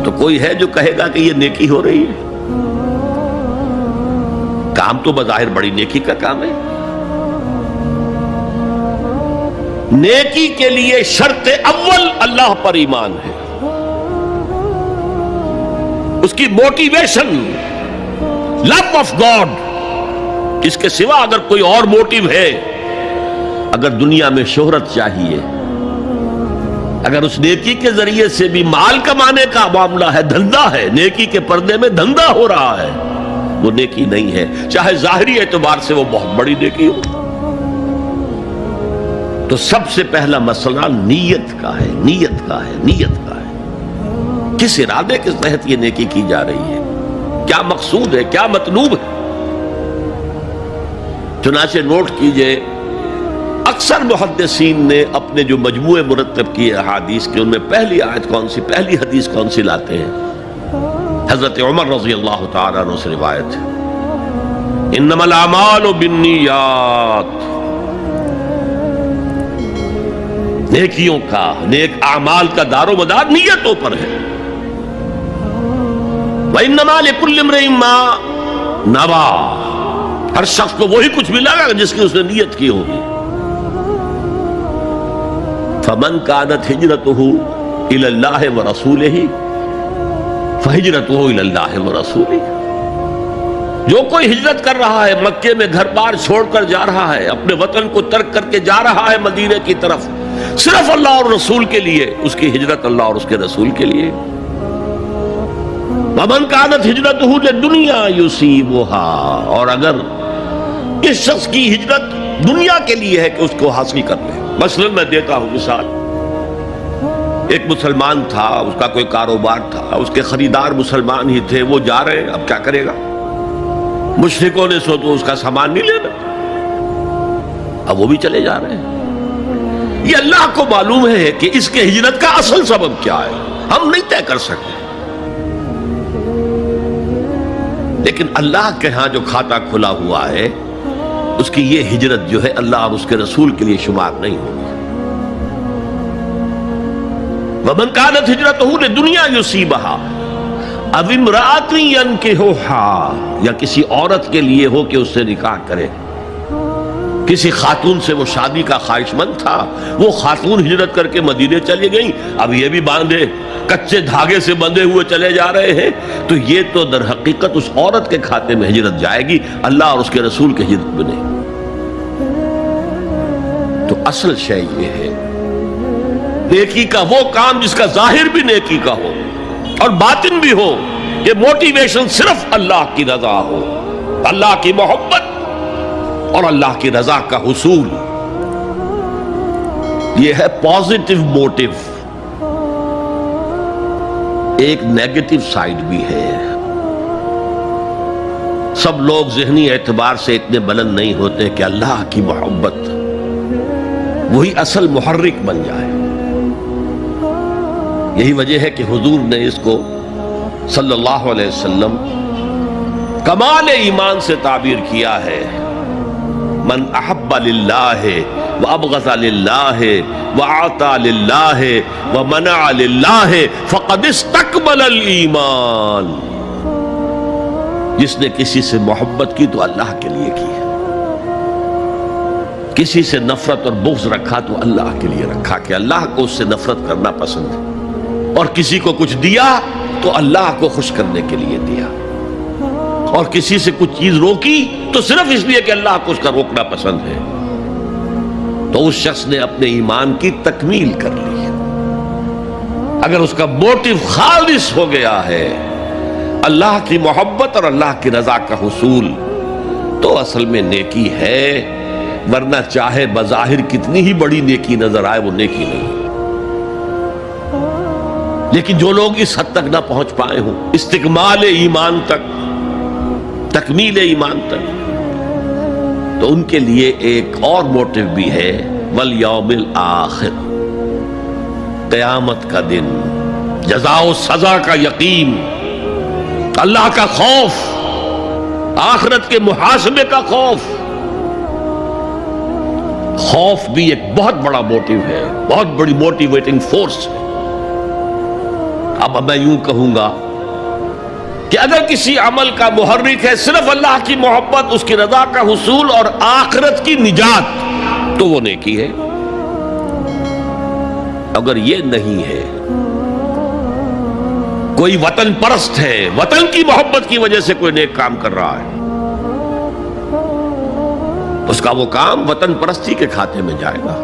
[SPEAKER 1] تو کوئی ہے جو کہے گا کہ یہ نیکی ہو رہی ہے؟ کام تو بظاہر بڑی نیکی کا کام ہے. نیکی کے لیے شرط اول اللہ پر ایمان ہے، اس کی موٹیویشن لو آف گاڈ. اس کے سوا اگر کوئی اور موٹیو ہے، اگر دنیا میں شہرت چاہیے، اگر اس نیکی کے ذریعے سے بھی مال کمانے کا معاملہ ہے، دھندا ہے، نیکی کے پردے میں دھندا ہو رہا ہے، وہ نیکی نہیں ہے، چاہے ظاہری اعتبار سے وہ بہت بڑی نیکی ہو. تو سب سے پہلا مسئلہ نیت کا ہے، نیت کا ہے، نیت کا ہے. کس ارادے کے تحت یہ نیکی کی جا رہی ہے، کیا مقصود ہے، کیا مطلوب ہے. چنانچہ نوٹ کیجئے اکثر محدثین نے اپنے جو مجموعے مرتب کیے احادیث کے، ان میں پہلی آیت کون سی، پہلی حدیث کون سی لاتے ہیں؟ حضرت عمر رضی اللہ تعالیٰ عنہ سے روایت ہے، انما الاعمال بالنیات، نیکیوں کا، نیک اعمال کا دار و مدار نیتوں پر ہے۔ وانما لکل امرئ ما نویٰ، ہر شخص کو وہی کچھ ملے گا جس کی اس نے نیت کی ہوگی۔ فمن كانت ہجرته الى اللہ ورسولہ فہجرته الى اللہ ورسولہ، جو کوئی ہجرت کر رہا ہے، مکے میں گھر بار چھوڑ کر جا رہا ہے، اپنے وطن کو ترک کر کے جا رہا ہے مدینے کی طرف، صرف اللہ اور رسول کے لیے، اس کی ہجرت اللہ اور اس کے رسول کے لیے۔ ومن كانت ہجرته للدنیا يصيبها، اور اگر اس شخص کی ہجرت دنیا کے لیے ہے کہ اس کو حاصل کر لے، مثلا میں دیتا ہوں مثال، ایک مسلمان تھا، اس کا کوئی کاروبار تھا، اس کے خریدار مسلمان ہی تھے، وہ جا رہے ہیں، اب کیا کرے گا؟ مشرکوں نے سو تو اس کا سامان نہیں لینا، اب وہ بھی چلے جا رہے ہیں۔ یہ اللہ کو معلوم ہے کہ اس کے ہجرت کا اصل سبب کیا ہے، ہم نہیں طے کر سکتے، لیکن اللہ کے ہاں جو کھاتا کھلا ہوا ہے، اس کی یہ ہجرت جو ہے اللہ اور اس کے رسول کے لیے شمار نہیں ہوگی۔ وَمَنْ كَانَتْ هِجْرَتُهُ لِدُنْيَا يُصِيبَهَا أَوْ امْرَأَةٍ يَنكِحُهَا، یا کسی عورت کے لیے ہو کہ اس سے نکاح کرے، کسی خاتون سے وہ شادی کا خواہش مند تھا، وہ خاتون ہجرت کر کے مدینے چلی گئی، اب یہ بھی باندھے کچے دھاگے سے بندھے ہوئے چلے جا رہے ہیں، تو یہ تو در حقیقت اس عورت کے کھاتے میں ہجرت جائے گی، اللہ اور اس کے رسول کی ہجرت میں نہیں۔ تو اصل شے یہ ہے، نیکی کا وہ کام جس کا ظاہر بھی نیکی کا ہو اور باطن بھی ہو، کہ موٹیویشن صرف اللہ کی رضا ہو، اللہ کی محبت اور اللہ کی رضا کا حصول، یہ ہے پازیٹیو موٹیو۔ ایک نیگیٹو سائیڈ بھی ہے، سب لوگ ذہنی اعتبار سے اتنے بلند نہیں ہوتے کہ اللہ کی محبت وہی اصل محرک بن جائے۔ یہی وجہ ہے کہ حضور نے اس کو صلی اللہ علیہ وسلم کمال ایمان سے تعبیر کیا ہے، من احب للہ وابغض للہ وعطا للہ ومنع للہ فقد استکمل الایمان، جس نے کسی سے محبت کی تو اللہ کے لیے کی ہے، کسی سے نفرت اور بغض رکھا تو اللہ کے لیے رکھا، کہ اللہ کو اس سے نفرت کرنا پسند ہے، اور کسی کو کچھ دیا تو اللہ کو خوش کرنے کے لیے دیا، اور کسی سے کچھ چیز روکی تو صرف اس لیے کہ اللہ کو اس کا روکنا پسند ہے، تو اس شخص نے اپنے ایمان کی تکمیل کر لی۔ اگر اس کا موٹیو خالص ہو گیا ہے اللہ کی محبت اور اللہ کی رضا کا حصول، تو اصل میں نیکی ہے، ورنہ چاہے بظاہر کتنی ہی بڑی نیکی نظر آئے وہ نیکی نہیں۔ لیکن جو لوگ اس حد تک نہ پہنچ پائے ہوں، استکمال ایمان تک، تکمیل ایمان تک، تو ان کے لیے ایک اور موٹیو بھی ہے، والیوم الآخر، قیامت کا دن، جزا و سزا کا یقین، اللہ کا خوف، آخرت کے محاسبے کا خوف۔ خوف بھی ایک بہت بڑا موٹیو ہے، بہت بڑی موٹیویٹنگ فورس ہے۔ اب میں یوں کہوں گا کہ اگر کسی عمل کا محرک ہے صرف اللہ کی محبت، اس کی رضا کا حصول اور آخرت کی نجات، تو وہ نیکی ہے۔ اگر یہ نہیں ہے، کوئی وطن پرست ہے، وطن کی محبت کی وجہ سے کوئی نیک کام کر رہا ہے، اس کا وہ کام وطن پرستی کے کھاتے میں جائے گا،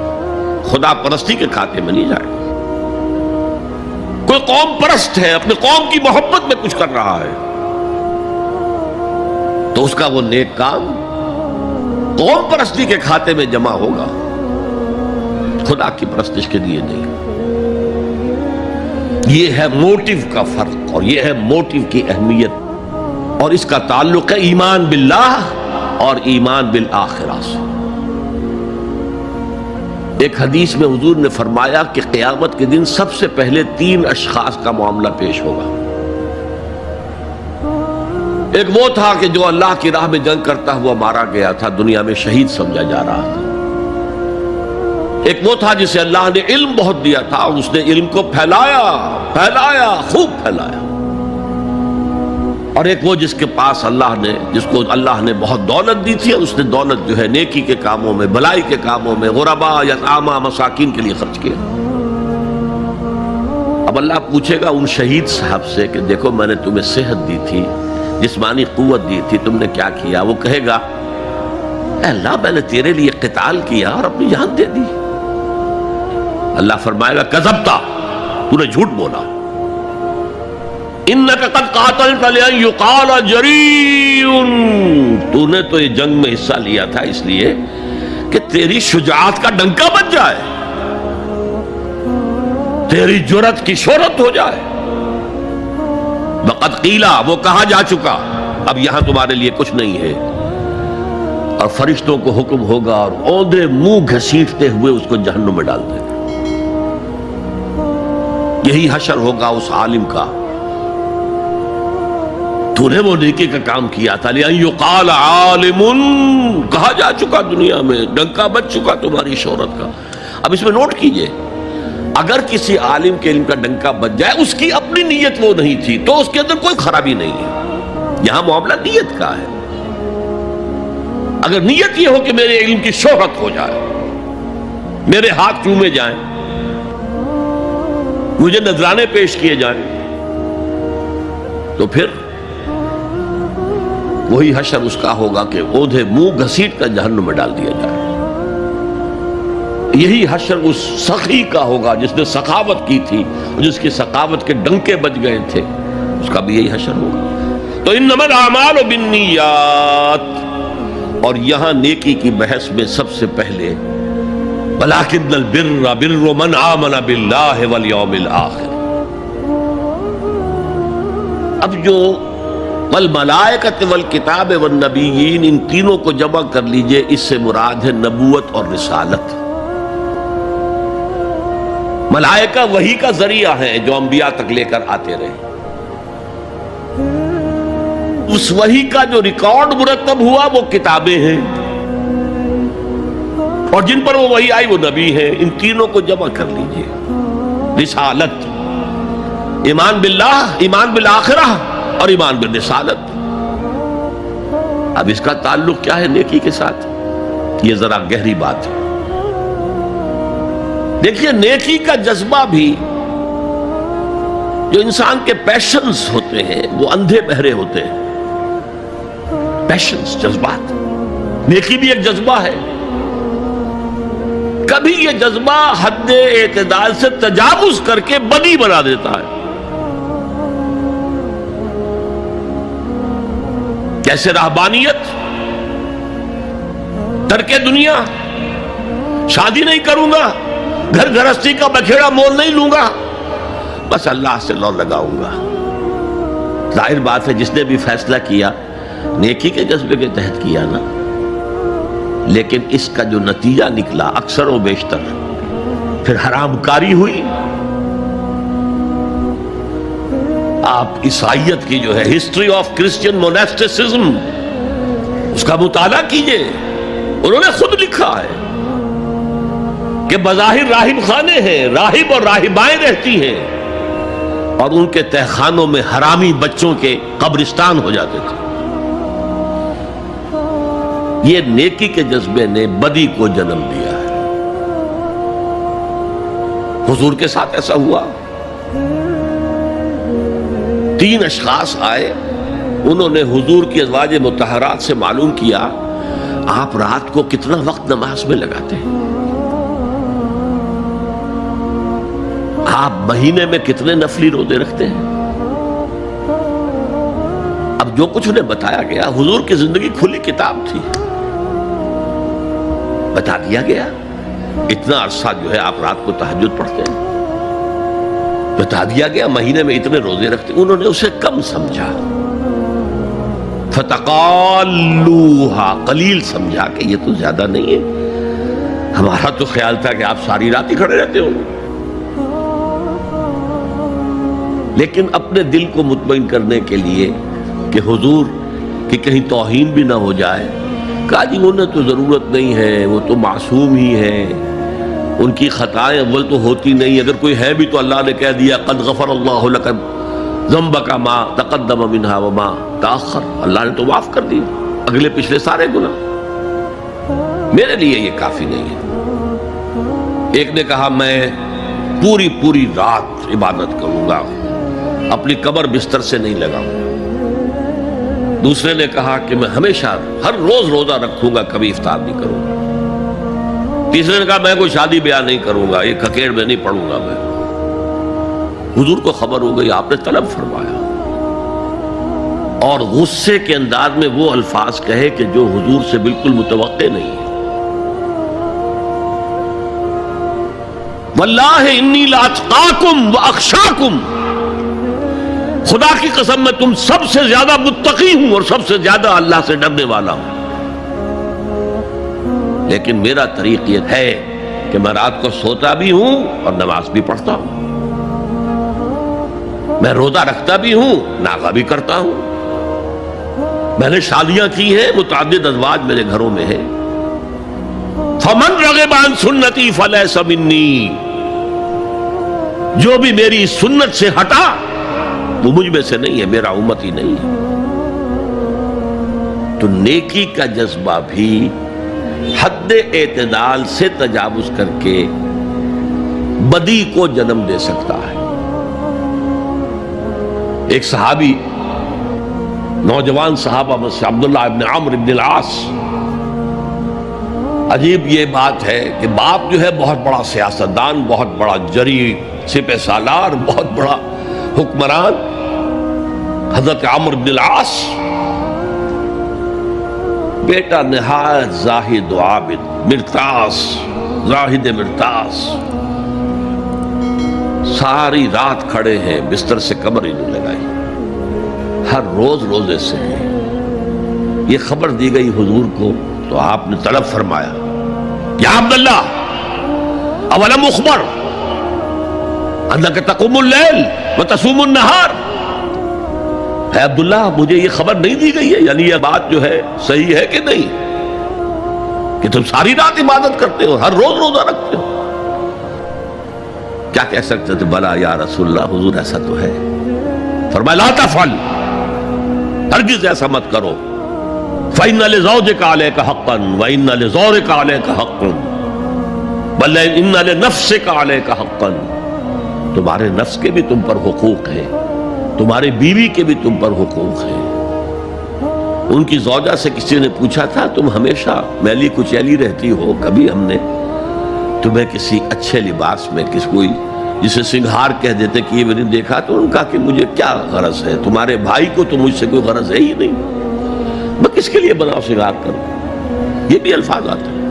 [SPEAKER 1] خدا پرستی کے کھاتے میں نہیں جائے گا۔ کوئی قوم پرست ہے، اپنے قوم کی محبت میں کچھ کر رہا ہے، تو اس کا وہ نیک کام قوم پرستی کے کھاتے میں جمع ہوگا، خدا کی پرستش کے لیے نہیں۔ یہ ہے موٹیو کا فرق، اور یہ ہے موٹیو کی اہمیت، اور اس کا تعلق ہے ایمان باللہ اور ایمان بالآخرہ سے۔ ایک حدیث میں حضور نے فرمایا کہ قیامت کے دن سب سے پہلے 3 اشخاص کا معاملہ پیش ہوگا۔ ایک وہ تھا کہ جو اللہ کی راہ میں جنگ کرتا ہوا مارا گیا تھا، دنیا میں شہید سمجھا جا رہا تھا۔ ایک وہ تھا جسے اللہ نے علم بہت دیا تھا اور اس نے علم کو پھیلایا، خوب پھیلایا۔ اور ایک وہ جس کو اللہ نے بہت دولت دی تھی اور اس نے دولت جو ہے نیکی کے کاموں میں، بھلائی کے کاموں میں، غرباء، یتامیٰ، مساکین کے لیے خرچ کیا۔ اب اللہ پوچھے گا ان شہید صاحب سے کہ دیکھو میں نے تمہیں صحت دی تھی، جسمانی قوت دی تھی، تم نے کیا کیا؟ وہ کہے گا اے اللہ میں نے تیرے لیے قتال کیا اور اپنی جان دے دی۔ اللہ فرمائے گا کذبتا، تو نے جھوٹ بولا، انک قد قاتلت لأن یقال جریء، تو نے تو یہ جنگ میں حصہ لیا تھا اس لیے کہ تیری شجاعت کا ڈنکا بج جائے، تیری جرأت کی شہرت ہو جائے۔ وقد قیلا، وہ کہا جا چکا، اب یہاں تمہارے لیے کچھ نہیں ہے۔ اور فرشتوں کو حکم ہوگا اور اوندھے منہ گھسیٹتے ہوئے اس کو جہنم میں ڈال دیں گے۔ یہی حشر ہوگا اس عالم کا، تو نے وہ نیکی کا کام کیا تھا، لئن یقال عالم، کہا جا چکا دنیا میں، ڈنکا بج چکا تمہاری شہرت کا۔ اب اس میں نوٹ کیجئے، اگر کسی عالم کے علم کا ڈنکا بج جائے، اس کی اپنی نیت وہ نہیں تھی تو اس کے اندر کوئی خرابی نہیں ہے۔ یہاں معاملہ نیت کا ہے۔ اگر نیت یہ ہو کہ میرے علم کی شہرت ہو جائے، میرے ہاتھ چومے جائیں، مجھے نذرانے پیش کیے جائیں، تو پھر وہی حشر اس کا ہوگا کہ اوندھے منہ گھسیٹ کر جہنم میں ڈال دیا جائے۔ یہی حشر اس سخی کا ہوگا جس نے سخاوت کی تھی، جس کی سخاوت کے ڈنکے بج گئے تھے، اس کا بھی یہی حشر ہوگا۔ تو انما الاعمال بالنیات، اور یہاں نیکی کی بحث میں سب سے پہلے ولکن البر بر من آمن باللہ والیوم الآخر۔ اب جو والملائکۃ والکتاب والنبیین، ان تینوں کو جمع کر لیجئے، اس سے مراد ہے نبوت اور رسالت۔ ملائکہ وحی کا ذریعہ ہے جو انبیاء تک لے کر آتے رہے۔ اس وحی کا جو ریکارڈ مرتب ہوا وہ کتابیں ہیں، اور جن پر وہ وحی آئی وہ نبی ہیں۔ ان تینوں کو جمع کر لیجئے، رسالت، ایمان باللہ، ایمان بالآخرہ اور ایمان بالرسالت۔ اب اس کا تعلق کیا ہے نیکی کے ساتھ؟ یہ ذرا گہری بات ہے۔ دیکھیے نیکی کا جذبہ بھی، جو انسان کے پیشنز ہوتے ہیں وہ اندھے بہرے ہوتے ہیں۔ پیشنز، جذبات، نیکی بھی ایک جذبہ ہے۔ کبھی یہ جذبہ حد اعتدال سے تجاوز کر کے بدی بنا دیتا ہے۔ جیسے رہبانیت، ترک دنیا، شادی نہیں کروں گا، گھر گھرستی کا بکھیڑا مول نہیں لوں گا، بس اللہ سے لو لگاؤں گا۔ ظاہر بات ہے جس نے بھی فیصلہ کیا نیکی کے جذبے کے تحت کیا نا، لیکن اس کا جو نتیجہ نکلا اکثر و بیشتر پھر حرام کاری ہوئی۔ آپ عیسائیت کی جو ہے ہسٹری آف کرسچین موناسٹسزم، اس کا مطالعہ کیجئے، انہوں نے خود لکھا ہے کہ بظاہر راہب خانے ہیں، راہب اور راہبائیں رہتی ہیں، اور ان کے تہخانوں میں حرامی بچوں کے قبرستان ہو جاتے تھے۔ یہ نیکی کے جذبے نے بدی کو جنم دیا ہے۔ حضور کے ساتھ ایسا ہوا۔ 3 اشخاص آئے، انہوں نے حضور کی ازواج مطہرات سے معلوم کیا آپ رات کو کتنا وقت نماز میں لگاتے ہیں، آپ مہینے میں کتنے نفلی روزے رکھتے ہیں۔ اب جو کچھ انہیں بتایا گیا، حضور کی زندگی کھلی کتاب تھی، بتا دیا گیا اتنا عرصہ جو ہے آپ رات کو تہجد پڑھتے ہیں، بتا دیا گیا مہینے میں اتنے روزے رکھتے ہیں۔ انہوں نے اسے کم سمجھا، فتقالوہا، قلیل سمجھا کہ یہ تو زیادہ نہیں ہے، ہمارا تو خیال تھا کہ آپ ساری رات ہی کھڑے رہتے ہو، لیکن اپنے دل کو مطمئن کرنے کے لیے کہ حضور کی کہیں توہین بھی نہ ہو جائے، کہا جی انہیں تو ضرورت نہیں ہے، وہ تو معصوم ہی ہیں، ان کی خطائیں اول تو ہوتی نہیں، اگر کوئی ہے بھی تو اللہ نے کہہ دیا قد غفر اللہ لک ذنبک ما تقدم منها وما تاخر، اللہ نے تو معاف کر دی اگلے پچھلے سارے گناہ، میرے لیے یہ کافی نہیں ہے۔ ایک نے کہا میں پوری رات عبادت کروں گا، اپنی کمر بستر سے نہیں لگاؤں۔ دوسرے نے کہا کہ میں ہمیشہ ہر روز روزہ رکھوں گا، کبھی افطار نہیں کروں گا۔ تیسرے نے کہا میں کوئی شادی بیاہ نہیں کروں گا، یہ ککیڑ میں نہیں پڑھوں گا میں۔ حضور کو خبر ہو گئی، آپ نے طلب فرمایا اور غصے کے انداز میں وہ الفاظ کہے کہ جو حضور سے بالکل متوقع نہیں ہے۔ واللہ انی لاتقاکم واخشاکم، خدا کی قسم میں تم سب سے زیادہ متقی ہوں اور سب سے زیادہ اللہ سے ڈرنے والا ہوں، لیکن میرا طریق یہ ہے کہ میں رات کو سوتا بھی ہوں اور نماز بھی پڑھتا ہوں، میں روزہ رکھتا بھی ہوں، ناغہ بھی کرتا ہوں، میں نے شادیاں کی ہیں، متعدد ازواج میرے گھروں میں ہیں۔ فمن رغب عن سنتی فلیس منی، جو بھی میری سنت سے ہٹا وہ مجھ میں سے نہیں ہے، میرا امت ہی نہیں ہے۔ تو نیکی کا جذبہ بھی حد اعتدال سے تجاوز کر کے بدی کو جنم دے سکتا ہے۔ ایک صحابی، نوجوان صحابہ میں سے عبداللہ ابن عمرو ابن العاص، عجیب یہ بات ہے کہ باپ جو ہے بہت بڑا سیاستدان، بہت بڑا جری سپہ سالار، بہت بڑا حکمران، حضرت عمرو بن العاص، بیٹا نہایت زاہد و عابد، مرتاس، زاہد مرتاس، ساری رات کھڑے ہیں، بستر سے کمر ہی نہیں لگائی، ہر روز روزے سے ہیں۔ یہ خبر دی گئی حضور کو تو آپ نے طلب فرمایا یا عبداللہ اولم اخبر انک تقوم اللیل وتصوم النہار، اے عبداللہ مجھے یہ خبر نہیں دی گئی ہے، یعنی یہ بات جو ہے صحیح ہے کہ نہیں کہ تم ساری رات عبادت کرتے ہو، ہر روز روزہ رکھتے ہو؟ کیا کہہ سکتے تھے؟ بلا یا رسول اللہ، حضور ایسا تو ہے۔ فرمایا لا تفعل، ہرگز ایسا مت کرو، فإن لزوجك عليك حقا وإن لزورك عليك حقا بل إن لنفسك عليك حقا، تمہارے نفس کے بھی تم پر حقوق ہیں، تمہاری بیوی کے بھی تم پر حقوق ہیں۔ ان کی زوجہ سے کسی نے پوچھا تھا تم ہمیشہ میلی کچیلی رہتی ہو، کبھی ہم نے تمہیں کسی اچھے لباس میں کس کوئی جسے سنگھار کہہ دیتے کہ یہ میں نے دیکھا؟ تو ان کا کہ مجھے کیا غرض ہے، تمہارے بھائی کو تو مجھ سے کوئی غرض ہے ہی نہیں، میں کس کے لیے بناؤ سنگھار کروں؟ یہ بھی الفاظ آتے ہیں۔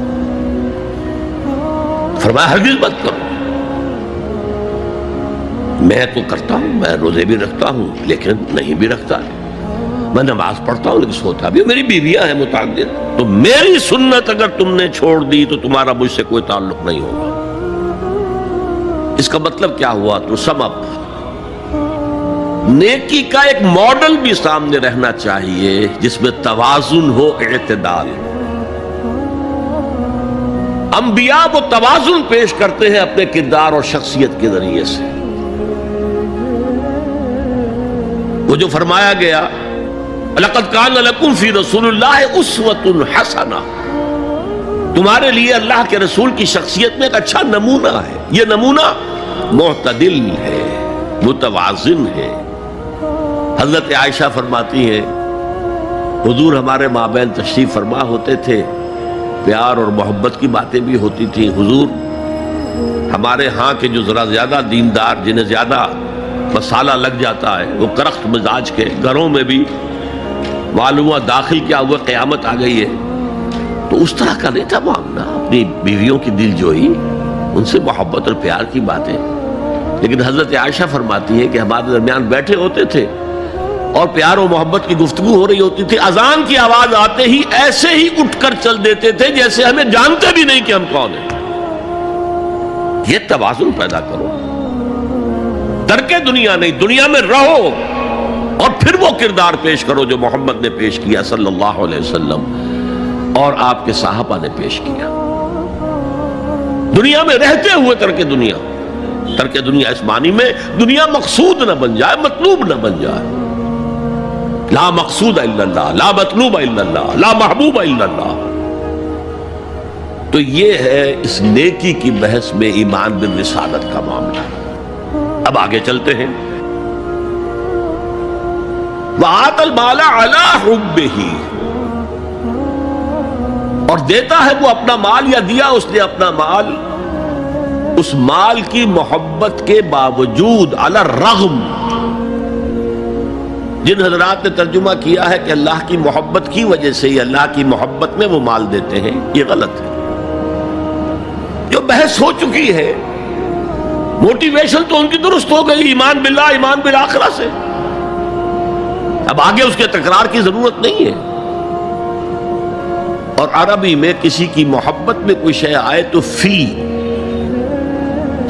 [SPEAKER 1] فرمایا ہرگز مت کرو، میں تو کرتا ہوں، میں روزے بھی رکھتا ہوں لیکن نہیں بھی رکھتا، میں نماز پڑھتا ہوں لیکن سوتا بھی ہوں، میری بیویاں ہیں متعدد، تو میری سنت اگر تم نے چھوڑ دی تو تمہارا مجھ سے کوئی تعلق نہیں ہوگا۔ اس کا مطلب کیا ہوا؟ تو سم اپ، نیکی کا ایک ماڈل بھی سامنے رہنا چاہیے جس میں توازن ہو، اعتدال۔ انبیاء وہ توازن پیش کرتے ہیں اپنے کردار اور شخصیت کے ذریعے سے۔ وہ جو فرمایا گیا لَقَدْ كَانَ لَكُمْ فِي رَسُولِ اللَّهِ أُسْوَةٌ حَسَنَةٌ، تمہارے لیے اللہ کے رسول کی شخصیت میں ایک اچھا نمونہ ہے، یہ نمونہ معتدل ہے، متوازن ہے۔ حضرت عائشہ فرماتی ہیں حضور ہمارے مابین تشریف فرما ہوتے تھے، پیار اور محبت کی باتیں بھی ہوتی تھیں۔ حضور ہمارے ہاں کے جو ذرا زیادہ دیندار، جنہیں زیادہ مسالہ لگ جاتا ہے، وہ کرخت مزاج کے گھروں میں بھی معلوم ہوا داخل کیا ہوا قیامت آ گئی ہے، تو اس طرح کا نہیں تھا معاملہ، اپنی بیویوں کی دل جوئی، ان سے محبت اور پیار کی باتیں۔ لیکن حضرت عائشہ فرماتی ہے کہ ہمارے درمیان بیٹھے ہوتے تھے اور پیار و محبت کی گفتگو ہو رہی ہوتی تھی، اذان کی آواز آتے ہی ایسے ہی اٹھ کر چل دیتے تھے جیسے ہمیں جانتے بھی نہیں کہ ہم کون ہیں۔ یہ توازن پیدا کرو، ترک دنیا نہیں، دنیا میں رہو اور پھر وہ کردار پیش کرو جو محمد نے پیش کیا صلی اللہ علیہ وسلم اور آپ کے صحابہ نے پیش کیا۔ دنیا میں رہتے ہوئے ترک دنیا اس معنی میں دنیا مقصود نہ بن جائے، مطلوب نہ بن جائے۔ لا مقصود الا اللہ، لا مطلوب الا اللہ، لا محبوب الا اللہ۔ تو یہ ہے اس نیکی کی بحث میں ایمان بالرسالت کا معاملہ۔ اب آگے چلتے ہیں۔ وَآتَ الْمَالَ عَلَىٰ حُبِّهِ، اور دیتا ہے وہ اپنا مال، یا دیا اس نے اپنا مال اس مال کی محبت کے باوجود، علی الرغم۔ جن حضرات نے ترجمہ کیا ہے کہ اللہ کی محبت کی وجہ سے ہی اللہ کی محبت میں وہ مال دیتے ہیں، یہ غلط ہے۔ جو بحث ہو چکی ہے، موٹیویشن تو ان کی درست ہو گئی، ایمان باللہ، ایمان بالآخرہ سے، اب آگے اس کے تکرار کی ضرورت نہیں ہے۔ اور عربی میں کسی کی محبت میں کوئی شے آئے تو فی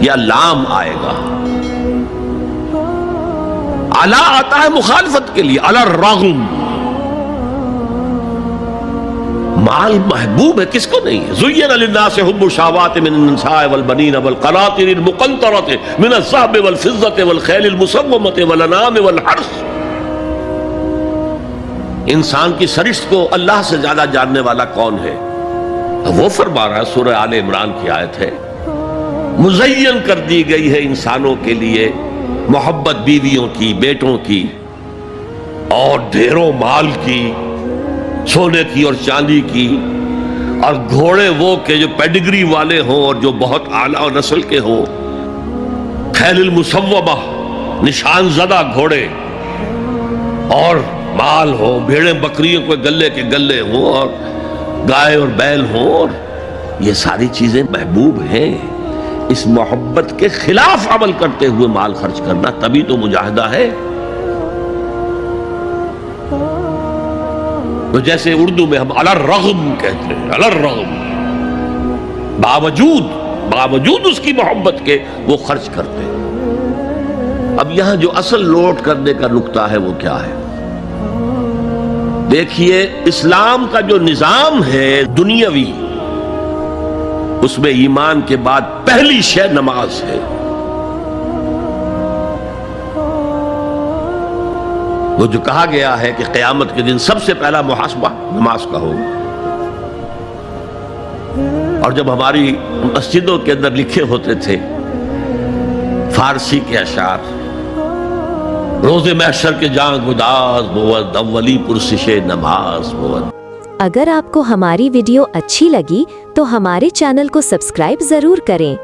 [SPEAKER 1] یا لام آئے گا، علی آتا ہے مخالفت کے لیے، علی الرغم۔ مال محبوب ہے، کس کو نہیں ہے؟ زین للناس حب الشہوات من النساء والبنین والقناطر المقنطرۃ من الذهب والفضة والخیل المسومۃ والانعام والحرث۔ انسان کی سرشت کو اللہ سے زیادہ جاننے والا کون ہے؟ وہ فرما رہا ہے، سورہ آل عمران کی آیت ہے، مزین کر دی گئی ہے انسانوں کے لیے محبت بیویوں کی، بیٹوں کی، اور ڈھیروں مال کی، سونے کی اور چاندی کی، اور گھوڑے وہ کہ جو پیڈگری والے ہوں اور جو بہت اعلیٰ نسل کے ہوں، خیل المسومہ، نشان زدہ گھوڑے، اور مال ہو، بھیڑیں بکریوں کو گلے کے گلے ہوں، اور گائے اور بیل ہوں، اور یہ ساری چیزیں محبوب ہیں۔ اس محبت کے خلاف عمل کرتے ہوئے مال خرچ کرنا تبھی تو مجاہدہ ہے۔ تو جیسے اردو میں ہم علی الرغم کہتے ہیں، علی الرغم، باوجود اس کی محبت کے وہ خرچ کرتے ہیں۔ اب یہاں جو اصل نوٹ کرنے کا نقطہ ہے وہ کیا ہے؟ دیکھیے، اسلام کا جو نظام ہے دنیاوی، اس میں ایمان کے بعد پہلی شے نماز ہے۔ وہ جو کہا گیا ہے کہ قیامت کے دن سب سے پہلا محاسبہ نماز کا ہوگا، اور جب ہماری مسجدوں کے اندر لکھے ہوتے تھے فارسی کے اشعار، روز محشر کے جان گداز بود، اولی پرسش نماز بود۔
[SPEAKER 2] اگر آپ کو ہماری ویڈیو اچھی لگی تو ہمارے چینل کو سبسکرائب ضرور کریں